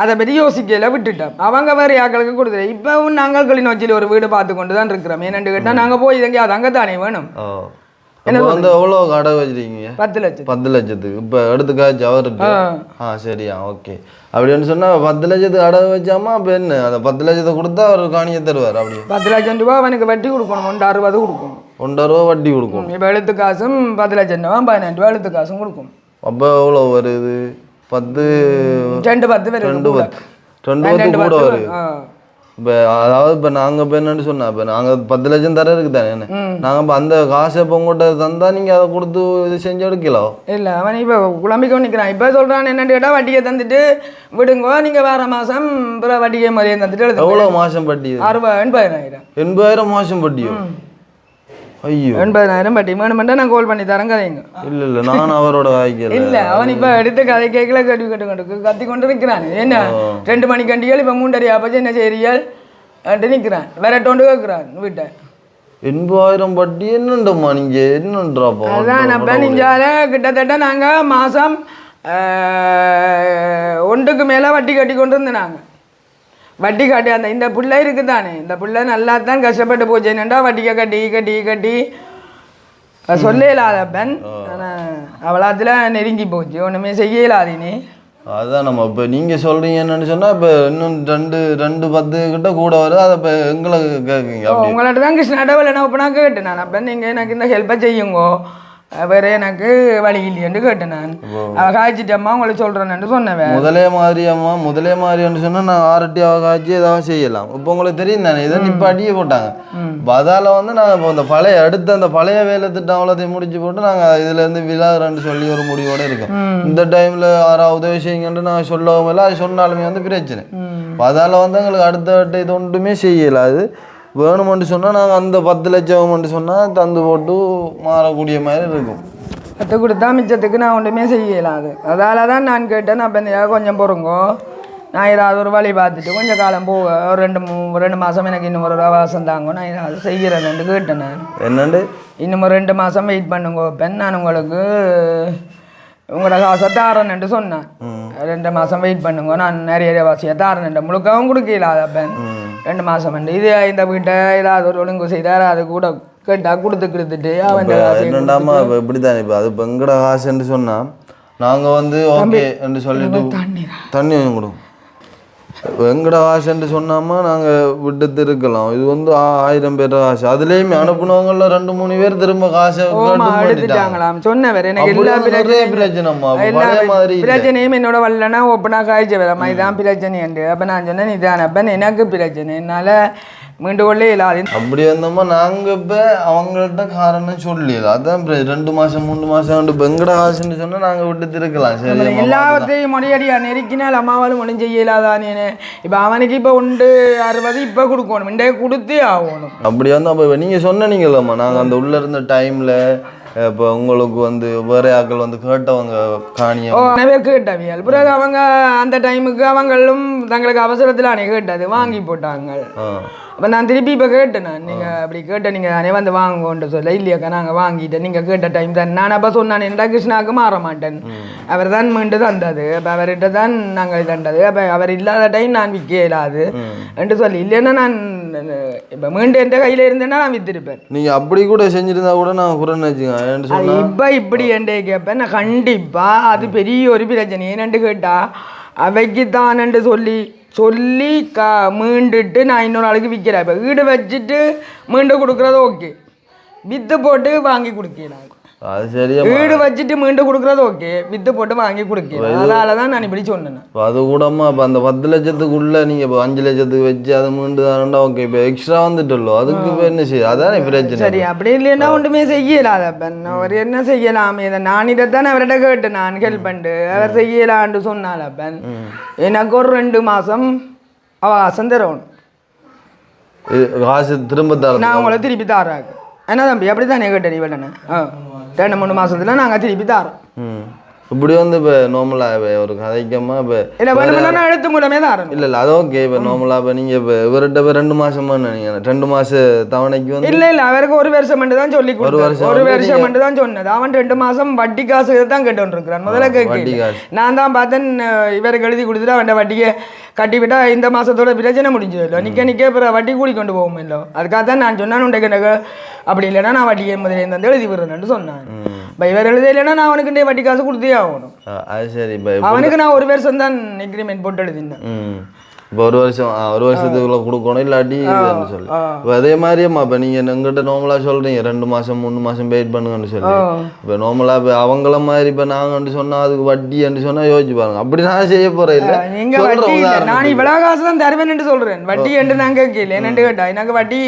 அதை பற்றி யோசிக்கல விட்டுட்டோம். அவங்க வேறு யாக்களுக்கு கொடுத்துரு. இப்போவும் நாங்கள் கிளிநொச்சியில் ஒரு வீடு பார்த்து கொண்டு தான் இருக்கிறோம். என்னென்னு கேட்டால் நாங்கள் போய் இதங்க அது அங்கே தானே வேணும். என்ன வந்து எவ்வளோ கடை வச்சிருக்கீங்க? 10 லட்சம். 10 லட்சத்துக்கு இப்போ எடுத்துக்காச்சு அவருக்கு. சரியா ஓகே. அப்படின்னு சொன்னால் 10 லட்சத்துக்கு அடகு வச்சாமா இப்போ என்ன அந்த 10 லட்சத்தை கொடுத்தா அவர் காணியை தருவார். அப்படி 10 லட்சம் ரூபா அவனுக்கு வட்டி கொடுக்கணும். 160 கொடுக்கணும். 1.5 ரூபா வட்டி கொடுக்கணும். இப்போ எழுத்து காசும் 10 லட்சம் ரூபா 15,000 ரூபா எழுத்து காசும் கொடுக்கணும். அப்போ எவ்வளோ வருது? 10 2 கூட வருது. இப்போ அதாவது இப்போ நாங்கள் இப்போ என்னன்னு சொன்னா இப்போ நாங்கள் 10 லட்சம் தர இருக்கு தானே என்ன நாங்கள் இப்போ அந்த காசை இப்போ உங்கள்கிட்ட தந்தால் நீங்கள் அதை கொடுத்து இது செஞ்சு எடுக்கலாம். இல்லை அவன் இப்போ குழம்பிக்க நிற்கிறான். இப்போ சொல்கிறான் என்னென்னு கேட்டால் வட்டியை தந்துட்டு விடுங்கோ நீங்கள் வேறு மாதம் அப்புறம் வட்டியை மாதிரியே தந்துட்டு எழுது. எவ்வளோ மாதம் வட்டி? 80,000. 80,000 மாதம் வட்டியோ? ஐயோ 80,000 வட்டி வேணுமெண்டா நான் கால் பண்ணி தரேன் கதைங்க. இல்லை நான் அவரோட வாய்க்கல. இல்லை அவன் இப்போ எடுத்து கதை கேட்கல கத்தி கொண்டு நிற்கிறான். என்ன 2 மணிக்கு கண்டிகள் இப்போ 3:30 ஆச்சு என்ன செய்யறியால் நிற்கிறான். வேற டோண்டு கேட்குறான் வீட்டை. 80,000 வட்டி என்னண்டம்மா நீங்கள் என்னன்றாப்போ? அதான் அப்போ நெஞ்சால கிட்டத்தட்ட நாங்கள் மாதம் 1க்கு மேலே வட்டி கட்டி கொண்டு இருந்தோம். நாங்கள் வட்டி காட்டி அந்த இந்த பிள்ளை இருக்குது தானே இந்த பிள்ளை நல்லா தான் கஷ்டப்பட்டு போச்சு. என்னண்டா வட்டியை கட்டி கட்டி கட்டி சொல்லலாத பெண். ஆனால் அவளாத்துல நெருங்கி போச்சு. ஒன்றுமே செய்யலாதீனே. அதான் நம்ம இப்போ நீங்கள் சொல்கிறீங்க என்னன்னு சொன்னால் இப்போ இன்னும் 2-10 கிட்ட கூட வரும். அதை இப்போ எங்களை கேட்குங்க. உங்கள்கிட்ட தான் கிருஷ்ணாட்ட என்ன ஒப்பனா கேட்டேன் நான். அப்போ நீங்கள் எனக்கு இந்த ஹெல்ப்பை செய்யுங்கோ வேற எனக்கு வழி இல்லையென்று கேட்டேன் நான். அவ காய்ச்சிட்டம்மா உங்களை சொல்கிறேன்னு சொன்னேன். முதலே மாதிரின்னு சொன்னால் நான் ஆரட்டி அவ காய்ச்சி ஏதாவது செய்யலாம். இப்போ உங்களுக்கு தெரியும் தானே இதை இப்போ அடியே போட்டாங்க. இப்போ அதால் வந்து நாங்கள் இப்போ அந்த பழைய வேலை திட்டம் அவ்வளோத்தையும் முடிச்சு போட்டு நாங்கள் இதுலேருந்து விழாகிறேன்னு சொல்லி ஒரு முடிவோடு இருக்கோம். இந்த டைமில் யாராவது உதவி செய்யுங்கன்ட்டு நாங்கள் சொல்லவும் இல்லை. அது சொன்னாலுமே வந்து பிரச்சனை. இப்போ அதால் வந்து எங்களுக்கு அடுத்த இது ஒன்றுமே செய்யலாது. வேணுமென்று சொன்னால் நாங்கள் அந்த 10 லட்சம்னு சொன்னால் தந்து போட்டு மாறக்கூடிய மாதிரி இருக்கும். கற்று கொடுத்தா மிச்சத்துக்கு நான் ஒன்றுமே செய்யலாது. அதால் தான் நான் கேட்டேன். அப்போ இந்த கொஞ்சம் பொறுங்கோ நான் ஏதாவது ஒரு வழி பார்த்துட்டு கொஞ்சம் காலம் போக ஒரு 2 மாதம் எனக்கு இன்னும் ஒரு அவகாசம் தாங்க நான் ஏதாவது செய்கிறேன்னு கேட்டேன். நான் என்னண்டு இன்னும் ஒரு 2 மாதம் வெயிட் பண்ணுங்க பெண் நான் உங்களுக்கு உங்களோட காசை தாரேன்னு சொன்னேன். 2 மாதம் வெயிட் பண்ணுங்க நான் நிறைய வாசியை தாரேன் முழுக்கவும் கொடுக்கலாத பெண் 2 மாதம் இது இந்த வீட்டை ஏதாவது ஒரு ஒழுங்கு செய்தார் அது கூட கேட்டா கொடுத்துட்டு அவன் என்னண்டாமா இப்போ இப்படித்தானே. இப்போ அது இப்போ எங்கட காசுன்னு சொன்னால் நாங்கள் வந்து ஓகே என்று சொல்லிட்டு தண்ணி கொடுக்கும். எங்கட ஆசைன்னு சொன்னாமா நாங்கள் விட்டு இருக்கலாம். இது வந்து 1000 பேர் ஆசை. அதுலேயுமே அனுப்புனவங்கள 2-3 பேர் திரும்ப காசை எடுத்துட்டாங்களாம். சொன்னவர் எனக்கு எல்லா பிரச்சனையும் என்னோட வரலன்னா ஓப்பனாக காய்ச்சி வரமா இதான் பிரச்சனை உண்டு. அப்போ நான் சொன்னேன் இதான் அப்போ எனக்கு பிரச்சனை என்னால் மீண்டு கொள்ளே இல்லாது. அப்படி வந்தோமா நாங்கள் இப்போ அவங்கள்ட்ட காரணம் சொல்லல. அதான் 2 மாதம் 3 மாதம் இப்போ எங்கட ஆசைன்னு சொன்னால் நாங்கள் விட்டு இருக்கலாம். சரி எல்லாத்தையும் முறையடியா நெருக்கினால் அம்மாவாலும் ஒன்றும் செய்ய இல்லாதானே. இப்போ அவனுக்கு இப்போ 160 இப்போ கொடுக்கணும். இன்றைய கொடுத்தே ஆகணும். அப்படி வந்து அப்போ நீங்கள் சொன்னீங்களாம்மா நாங்கள் அந்த உள்ளே இருந்த டைமில் இப்போ உங்களுக்கு வந்து வேற ஆக்கள் வந்து கேட்டவங்க காணியை கேட்டவியல் பிறகு அவங்க அந்த டைமுக்கு அவங்களும் தங்களுக்கு அவசரத்தில் அன்னைக்கு கேட்டது வாங்கி போட்டாங்க. அப்போ நான் திருப்பி இப்போ கேட்டேன் நான் நீங்கள் அப்படி கேட்டேன் நீங்கள் தானே வந்து வாங்குவோன்ட்டு சொல்ல இல்லையாக்கா நாங்கள் வாங்கிட்டேன் நீங்கள் கேட்ட டைம் தான். நான் அப்போ சொன்னேன் என்ன கிருஷ்ணாவுக்கு மாற மாட்டேன் அவர் தான் மீண்டு தந்தது. அப்போ அவர்கிட்ட தான் நாங்கள் தந்தது. அப்போ அவர் இல்லாத டைம் நான் விற்க இல்லாது என்று சொல்லி இல்லைன்னா நான் இப்போ மீண்டு எந்த கையில் இருந்தேன்னா நான் வித்திருப்பேன். நீங்கள் அப்படி கூட செஞ்சுருந்தா கூட நான் குறைன்னு வச்சுக்கேன். இப்போ இப்படி என்கிட்ட கேட்பேன் நான் கண்டிப்பாக அது பெரிய ஒரு பிரச்சனை. ஏன்னு கேட்டால் அவைக்கு தானன்று சொல்லி மீண்டுட்டு நான் இன்னொரு ஆளுக்கு விற்கிறேன். இப்போ வீடு வச்சுட்டு மீண்டு கொடுக்குறது ஓகே. விற்று போட்டு வாங்கி கொடுக்கிறாங்க. அது சரியா வீடு வச்சுட்டு மீண்டு கொடுக்குறது ஓகே, வித்து போட்டு வாங்கி கொடுக்க, அதனால தான் நான் இப்படி சொன்னேன். அது கூடமா இப்போ அந்த 10 லட்சத்துக்குள்ள நீங்க இப்போ 5 லட்சத்துக்கு வச்சு அதை மீண்டு தானண்டா ஓகே. இப்போ எக்ஸ்ட்ரா வந்துட்டല്ലോ, அதுக்கு இப்போ என்ன செய்ய, அதானே பிரச்சனை. சரி, அப்படி இல்லைன்னா ஒன்றுமே செய்யலாத. அவர் என்ன செய்யலாம், இதை நான் இதைத்தான் அவர்கிட்ட கேட்டேன், நான் ஹெல்ப் பண்ணிட்டு அவர் செய்யலான்னு சொன்னால. அப்பன் எனக்கு ஒரு 2 மாதம் அவகாசம் தரணும், காசு திரும்ப தர, நான் உங்களை திருப்பி தராங்க. என்ன தம்பி அப்படி தானே கேட்டேன் நீ வேணே? 2-3 மாசத்துல நாங்கள் திருப்பி தரோம். இப்படி வந்து இப்போ நார்மலாக ஒரு கதைக்கமா இப்போ இல்லை வேணும்னா எழுத்து மூலமே தரோம். இல்லை அது ஓகே. இப்போ நார்மலாக இப்போ நீங்கள் இப்போ இவர்கிட்ட இப்போ 2 மாசமா நினைக்கிறேன், 2 மாச தவணைக்கு வந்து இல்லை அவருக்கு 1 வருஷம் மட்டும் தான் சொல்லி கொடுத்தேன். 1 வருஷம் மட்டும் தான் சொன்னது. அவன் 2 மாசம் வட்டி காசு தான் கேட்டு இருக்கிறான். முதல்ல கேட்க நான் தான் பார்த்தேன், இவருக்கு எழுதி கொடுத்துட்டு அவன் வட்டியை கட்டிவிட்டா இந்த மாசத்தோட பிரச்சனை முடிஞ்சதில்லை. நிற்க அப்புறம் வட்டி கூடி கொண்டு போவோம் இல்லை. அதுக்காக தான் நான் சொன்னான் உண்டைக்கு அப்படி இல்லைன்னா நான் வட்டியை முதலே வந்து எழுதி விடுறேன்னு சொன்னான். இவர் எழுத இல்லைன்னா நான் அவனுக்கு வட்டி காசு கொடுத்தே ஆகணும். அது சரி, அவனுக்கு நான் 1 வருஷம் தான் எக்ரிமெண்ட் போட்டு எழுதினேன். இப்போ 1 வருஷத்துக்குள்ள கொடுக்கணும் இல்லாட்டி சொல்லி. இப்போ அதே மாதிரியாம்மா இப்போ நீங்கள் எங்கிட்ட நார்மலாக சொல்கிறீங்க 2 மாதம் 3 மாதம் வெயிட் பண்ணுங்கன்னு சொல்லி. இப்போ நார்மலாக இப்போ அவங்கள மாதிரி இப்போ நாங்கள் சொன்னால் அதுக்கு வட்டின்னு சொன்னால் யோசிச்சு பாருங்க. அப்படி நான் செய்ய போகிறேன் இல்லை. நீங்கள் வட்டி நான் இவ்வளோ காசு தான் தருவேன் சொல்கிறேன். வட்டி என்று நான் கேட்கல. என்னென்று கேட்டா எனக்கு வட்டி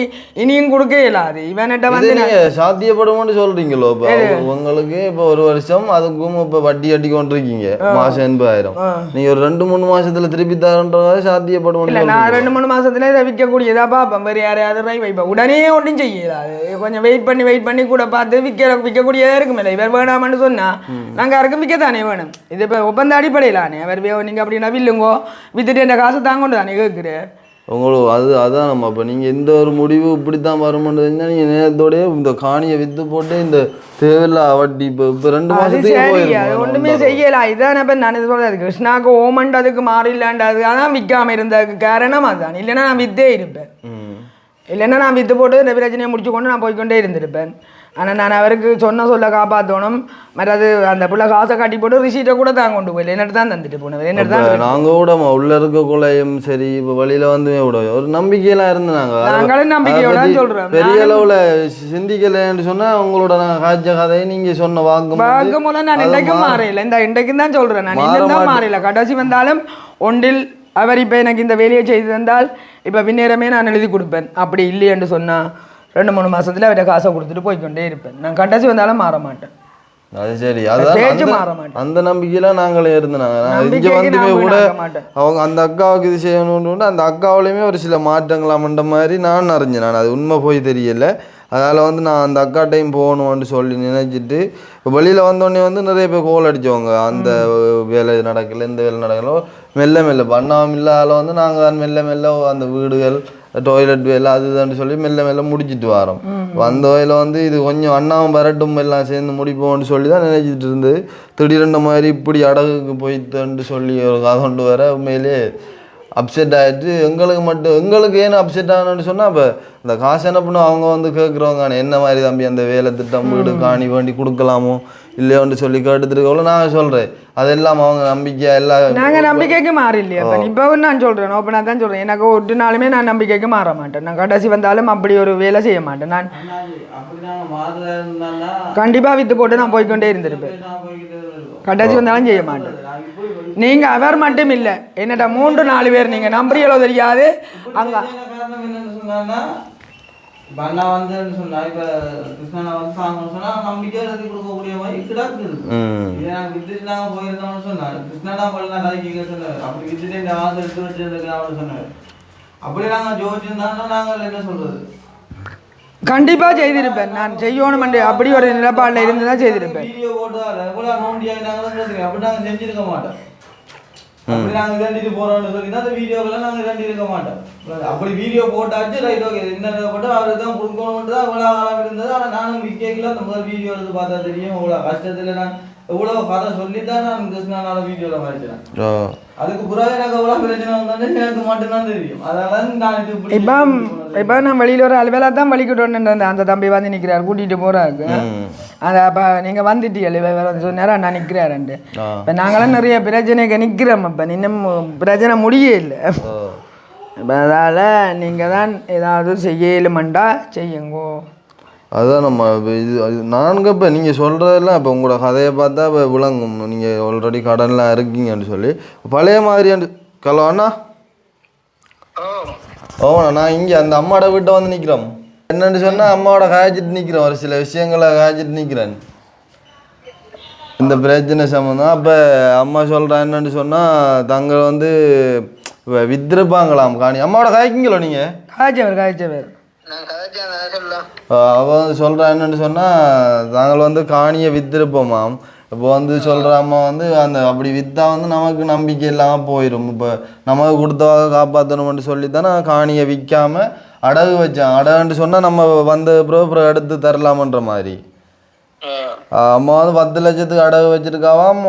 இனியும் கொடுக்க இயலாது. இவன்கிட்ட வந்து நீங்கள் சாத்தியப்படுவோம்னு சொல்கிறீங்களோ? இப்போ உங்களுக்கு இப்போ 1 வருஷம் அதுக்கும் இப்போ வட்டி கட்டி கொண்டு இருக்கீங்க, மாதம் 80,000. நீங்கள் ஒரு 2-3 மாதத்தில் திருப்பி தரன்றதை சாத்தியம் இல்ல. நான் 2-3 மாசத்துல இதை விற்கக்கூடியதா பார்ப்பேன். வேறு யாரையாவது வைப்பேன். உடனே ஒன்றும் செய்யலாது. கொஞ்சம் வெயிட் பண்ணி கூட பார்த்து விற்கக்கூடியதா இருக்கும். இல்லை இவர் வேணாமன்னு சொன்னா நாங்கள் யாருக்கும் விற்கத்தானே வேணும். இது இப்போ ஒப்பந்த அடிப்படையிலானே அவர் நீங்கள் அப்படின்னா வில்லுங்கோ வித்துட்டு இந்த காசு தாங்கொண்டு தானே கேட்குறேன் உங்களுக்கு. அதான் நம்ம இப்போ நீங்கள் எந்த ஒரு முடிவு இப்படி தான் வருமானு நீங்கள் நேரத்தோடய இந்த காணியை விற்று போட்டு இந்த தேவையில்லா வட்டி இப்போ 2 மாதத்துக்கு அது ஒன்றுமே செய்யலாம். இதான் இப்போ நான் சொல்கிறது, கிருஷ்ணாவுக்கு ஓமண்ட் அதுக்கு மாறில்லாண்டது அதான் விற்காமல் இருந்ததுக்கு காரணம் அதுதான். இல்லைன்னா நான் விற்றே இருப்பேன். இல்லைன்னா நான் விற்று போட்டு இந்த பிரச்சனையை முடிச்சு கொண்டு நான் போய்கொண்டே இருந்திருப்பேன். ஆனால் நான் அவருக்கு சொல்ல காப்பாற்றணும். மற்றது அந்த பிள்ளை காசை கட்டி போட்டு ரிசீட்டை கூட தான் கொண்டு போயில என்னட்டு தான் தந்துட்டு போனேன். என்னட்டு தான் நாங்கள் கூட உள்ள இருக்க கொலையும் சரி இப்போ வழியில் வந்து விட ஒரு நம்பிக்கையெல்லாம் இருந்து நாங்களும் நம்பிக்கையோட சொல்கிறோம். பெரிய அளவில் சிந்திக்கலைன்னு சொன்னால் உங்களோட நான் காய்ச்ச கதையை நீங்கள் சொன்ன வாக்கு மூலம் நான் இன்றைக்கும் மாறையில இந்த இன்றைக்கும் தான் சொல்கிறேன். நான் இன்னும் தான் மாறையில கடைசி வந்தாலும் ஒன்றில் அவர் இப்போ எனக்கு இந்த வேலையை செய்து தந்தால் இப்போ பின்னேரமே நான் எழுதி கொடுப்பேன். அப்படி இல்லையென்று சொன்னால் 2-3 மாசத்துல அவரை காசை கொடுத்துட்டு போய்கொண்டே இருப்பேன். நான் கடைசி வந்தாலும் மாற மாட்டேன். அது சரி, அதான் அந்த நம்பிக்கையில நாங்களே இருந்தாங்க. இங்கே வந்துமே கூட அவங்க அந்த அக்காவுக்கு இது செய்யணும்னு அந்த அக்காவிலையுமே ஒரு சில மாற்றங்கள் அமைந்த மாதிரி நான் அறிஞ்சேன். நான் அது உண்மை போய் தெரியல. அதனால் வந்து நான் அந்த அக்கா டைம் போகணும்னு சொல்லி நினைச்சிட்டு இப்போ வெளியில் வந்தோடனே வந்து நிறைய பேர் கோல் அடித்தவங்க. அந்த வேலை நடக்கல, இந்த வேலை நடக்கல, மெல்ல பண்ணாமல் இல்லாத வந்து நாங்கள் மெல்ல அந்த வீடுகள் டாய்லெட் வேலை அதுதான் சொல்லி மெல்ல முடிச்சுட்டு வரோம். வந்த வகையில் வந்து இது கொஞ்சம் அண்ணாவும் வரட்டும் எல்லாம் சேர்ந்து முடிப்போம்னு சொல்லி தான் நினைச்சிட்டு இருந்து திடீரெண்ட மாதிரி இப்படி அடகுக்கு போய்த்துன்னு சொல்லி ஒரு கதை கொண்டு வர உண்மையிலே அப்செட் ஆகிட்டு எங்களுக்கு ஏன்னு அப்செட் ஆகணும்னு சொன்னால் இப்போ இந்த காசு என்ன பண்ணும் அவங்க வந்து கேட்குறவங்க என்ன மாதிரி தம்பி அந்த வேலை திட்டம் வீடு காணி வேண்டி கொடுக்கலாமோ இல்லையோன்னு சொல்லி கேட்டுருக்கோம். நான் சொல்கிறேன் அதெல்லாம் அவங்க நம்பிக்கையா எல்லாம் நாங்கள் நம்பிக்கைக்கு மாறி இல்லையா. இப்போவும் நான் சொல்கிறேன், ஓப்பனாக தான் சொல்கிறேன். எனக்கு ஒரு நாளுமே நான் நம்பிக்கைக்கு மாற மாட்டேன். நான் கடைசி வந்தாலும் அப்படி ஒரு வேலை செய்ய மாட்டேன். நான் கண்டிப்பாக விற்று போட்டு நான் போய்கொண்டே இருந்திருப்பேன். கடைசி வந்தாலும் செய்ய மாட்டேன். நீங்கள் அவர் மட்டும் இல்லை, என்னடா 3-4 பேர் நீங்கள் நம்புறீங்களோ தெரியாது. அங்கே பண்ணா வந்து சொன்னா இப்ப கிருஷ்ணனா வந்து சாங்கன்னு சொன்னா நம்பிக்கை எழுதி கொடுக்கக்கூடிய மாதிரி கிடக்குது. எனக்கு வித்துட்டு நாங்க போயிருந்தோம்னு சொன்னாரு. கிருஷ்ணனா பண்ணலாம் கதைக்கு சொன்னாரு. அப்படி வித்துட்டு இந்த ஆசை எடுத்து வச்சிருந்துருக்கான்னு சொன்னாரு. அப்படி நாங்க ஜோதிச்சிருந்தாங்கன்னா நாங்கள் என்ன சொல்றது, கண்டிப்பாக செய்திருப்பேன். நான் செய்யணும் அப்படி ஒரு நிலப்பாடில் இருந்து தான் செய்திருப்பேன். வீடியோ போட்டு எவ்வளோ நோண்டியாங்க அப்படி நாங்கள் செஞ்சிருக்க மாட்டோம். அப்படி நாங்கள் இதாண்டிட்டு போறோம்னு சொல்லி தான் அந்த வீடியோக்கெல்லாம் நாங்கள் இதாண்டி இருக்க மாட்டோம். அப்படி வீடியோ போட்டாச்சு ரைட் ஓகே என்ன போட்டு அவருக்கு தான் கொடுக்கணும்ட்டு தான் இவ்வளோ காலம் இருந்தது. ஆனால் நானும் விற்கல அந்த முதல் வீடியோ எடுத்து பார்த்தா தெரியும் இவ்வளோ கஷ்டத்தில் நான் எவ்வளோ கதை சொல்லித்தான் நான் கிருஷ்ணனால வீடியோவில் மறைச்சினேன். அதுக்கு பிறகு எனக்கு எவ்வளோ பிரச்சனை வந்தாலே எனக்கு மட்டும்தான் தெரியும். அதனால நான் இது இப்போ நான் வெளியில் ஒரு அலுவலாக தான் வலிக்கிட்டு அந்த தம்பி வந்து நிற்கிறார் கூட்டிகிட்டு போகிறாரு. அதை அப்போ நீங்கள் வந்துட்டீங்க சொன்னாரா நான் நிற்கிறாருன்ட்டு. இப்போ நாங்களாம் நிறைய பிரச்சனைக்கு நிற்கிறோம். இப்போ இன்னும் பிரச்சனை முடியே இல்லை. இப்போ அதால் நீங்கள் தான் ஏதாவது செய்யலுமெண்டா செய்யுங்கோ. அதான் நம்ம இது நான்கு இப்போ நீங்கள் சொல்கிறதெல்லாம் இப்போ உங்களோட கதையை பார்த்தா இப்போ விளங்கும். நீங்கள் ஆல்ரெடி கடன்லாம் இருக்கீங்கன்னு சொல்லி பழைய மாதிரியாண்டு ஹலோ அண்ணா. ஓண்ணா நான் இங்கே அந்த அம்மாவோட வீட்டை வந்து நிற்கிறோம். என்னென்னு சொன்னால் அம்மாவோட காய்ச்சிட்டு நிற்கிறேன், ஒரு சில விஷயங்களை காய்ச்சிட்டு நிற்கிறேன் இந்த பிரச்சனை சம்மந்தம். அப்போ அம்மா சொல்கிறேன் என்னென்னு சொன்னால் தங்கள் வந்து வித்திருப்பாங்களாம் காணி. அம்மாவோட காய்க்குங்களோ நீங்கள்? காய்ச்சவர் அவ வந்து சொல்கிறா என்னென்னு சொன்னால் தாங்கள் வந்து காணியை வித்திருப்போமாம். இப்போ வந்து சொல்கிற அம்மா வந்து அந்த அப்படி விற்றா வந்து நமக்கு நம்பிக்கை இல்லாமல் போயிடும். இப்போ நமக்கு கொடுத்தவாக காப்பாற்றணும்னு சொல்லி தானே காணியை விற்காமல் அடகு வச்சான். அடகுன்னு சொன்னால் நம்ம வந்த அப்புறம் எடுத்து தரலாமன்ற மாதிரி. அம்மா வந்து 10 லட்சத்துக்கு அடகு வச்சுருக்காவாம்,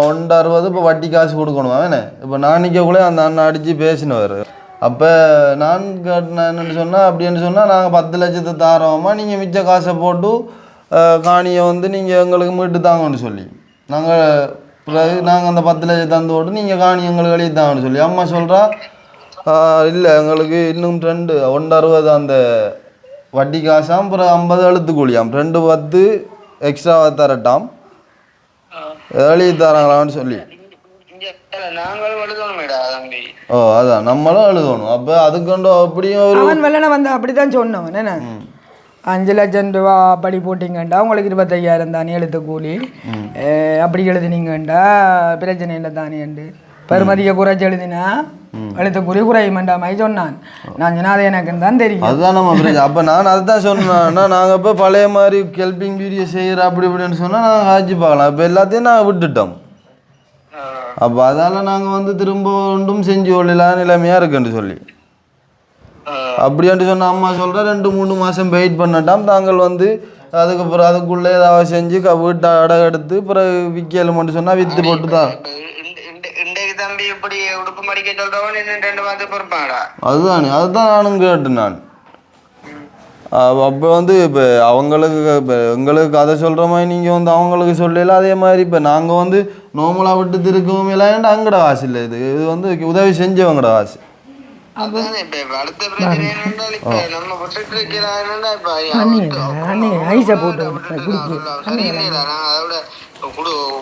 160 இப்போ வட்டி காசு கொடுக்கணுமா வேணே. இப்போ நாளைக்குள்ளே அந்த அண்ணன் அடித்து பேசினவர். அப்போ நான் கேட்டேன் என்னென்னு சொன்னால் அப்படின்னு சொன்னால் நாங்கள் 10 லட்சத்தை தாரோமா, நீங்கள் மிச்ச காசை போட்டு காணியை வந்து நீங்கள் எங்களுக்கு மீட்டு தாங்கன்னு சொல்லி நாங்கள் அந்த 10 லட்சத்தை தந்து போட்டு நீங்கள் காணி எங்களுக்கு எழுதி தாங்கன்னு சொல்லி அம்மா சொல்கிறா இல்லை எங்களுக்கு இன்னும் 160 அந்த வட்டி காசாம், அப்புறம் 50 எழுத்துக்கூலியாம், 210 எக்ஸ்ட்ராவாக தரட்டாம் எழுதி தராங்களான்னு சொல்லி. ஓ அதான் நம்மளும் எழுதணும். அப்போ அதுக்கொண்டு அப்படியும் ஒரு அவன் வெள்ளனை வந்து அப்படித்தான் சொன்னவன் என்ன 5 லட்சம் ரூபா படி போட்டிங்கண்டா உங்களுக்கு 25,000 தானே எழுத்து கூலி, அப்படி எழுதினீங்கண்டா பிரச்சனை இல்லை தானேண்டு பெருமதியை குறைச்சி எழுதினா எழுத்து கூலி குறையுமெண்டா மாதிரி சொன்னான். நான் சொன்னால் அது எனக்கு தான் தெரியும். அதுதான் நம்ம பிரச்சனை. அப்போ நான் அதுதான் சொன்னேன்னா நாங்கள் இப்போ பழைய மாதிரி ஹெல்பிங் வீடியோ செய்கிற அப்படி இப்படின்னு சொன்னால் நாங்கள் ஆட்சி பார்க்கலாம். இப்போ எல்லாத்தையும் நாங்கள் விட்டுட்டோம். அப்போ அதால் நாங்கள் வந்து திரும்ப ஒன்றும் செஞ்சு கொள்ளலாம் நிலைமையாக இருக்குன்னு சொல்லி அப்படின்ட்டு சொன்ன அம்மா சொல்கிற 2-3 மாதம் வெயிட் பண்ணட்டாம். தாங்கள் வந்து அதுக்கப்புறம் அதுக்குள்ளே ஏதாவது செஞ்சு வீட்டை அடகு எடுத்து அப்புறம் விற்கலுமென்று சொன்னால் விற்று போட்டு தான். அதுதானே அதுதான் நானும் கேட்டேன். நான் அப்போ வந்து இப்போ அவங்களுக்கு இப்போ எங்களுக்கு கதை சொல்கிற மாதிரி நீங்கள் வந்து அவங்களுக்கு சொல்லல. அதே மாதிரி இப்போ நாங்கள் வந்து நார்மலாக விட்டு திருக்கவும் இல்லைன்ட்டு அங்கட காசு இல்லை. இது வந்து உதவி செஞ்சவங்கட காசு.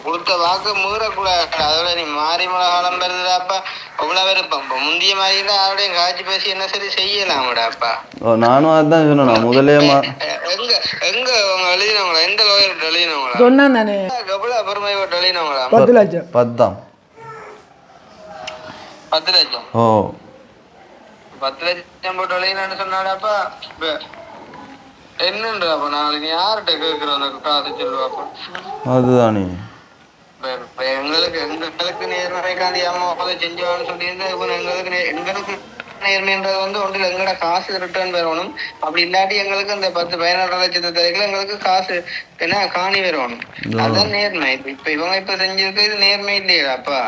கொடுத்த வாக்கு மீறக்கூடாது. அதோட நீ மாறி மிளகாலம் வருதுடாப்பா அவ்வளவு இருப்போம். முந்திய மாதிரி அவடைய காய்ச்சி பேசி என்ன சரி செய்யலாம்டாப்பா. நானும் அதுதான் சொன்னேன் முதலே. எங்க எங்க அவங்க எழுதினவங்களா எந்த லோயர் எழுதினவங்களா சொன்னான் தானே எவ்வளவு அப்புறமா எழுதினவங்களா 10 லட்சம் 10 லட்சம். ஓ 10 லட்சம் போட்டு எழுதினான்னு சொன்னாடாப்பா. என்னன்றாப்பா நாளைக்கு யார்கிட்ட கேட்கிறோம் அந்த காசு சொல்லுவாப்பா. அதுதானே எங்களுக்கு நேர்மைக்காண்டி அம்மா செஞ்சுவான்னு சொல்லியிருந்தா எங்களுக்கு நேர்மைன்றது வந்து ஒன்றில் எங்களோட காசு ரிட்டர்ன் வரணும். அப்படி இல்லாட்டி எங்களுக்கு இந்த 10-12 லட்சத்து தேவைகள் எங்களுக்கு காசு என்ன காணி வரணும். அதுதான் நேர்மை. இப்ப இவங்க இப்ப செஞ்சிருக்க இது நேர்மை இல்லையாப்பா.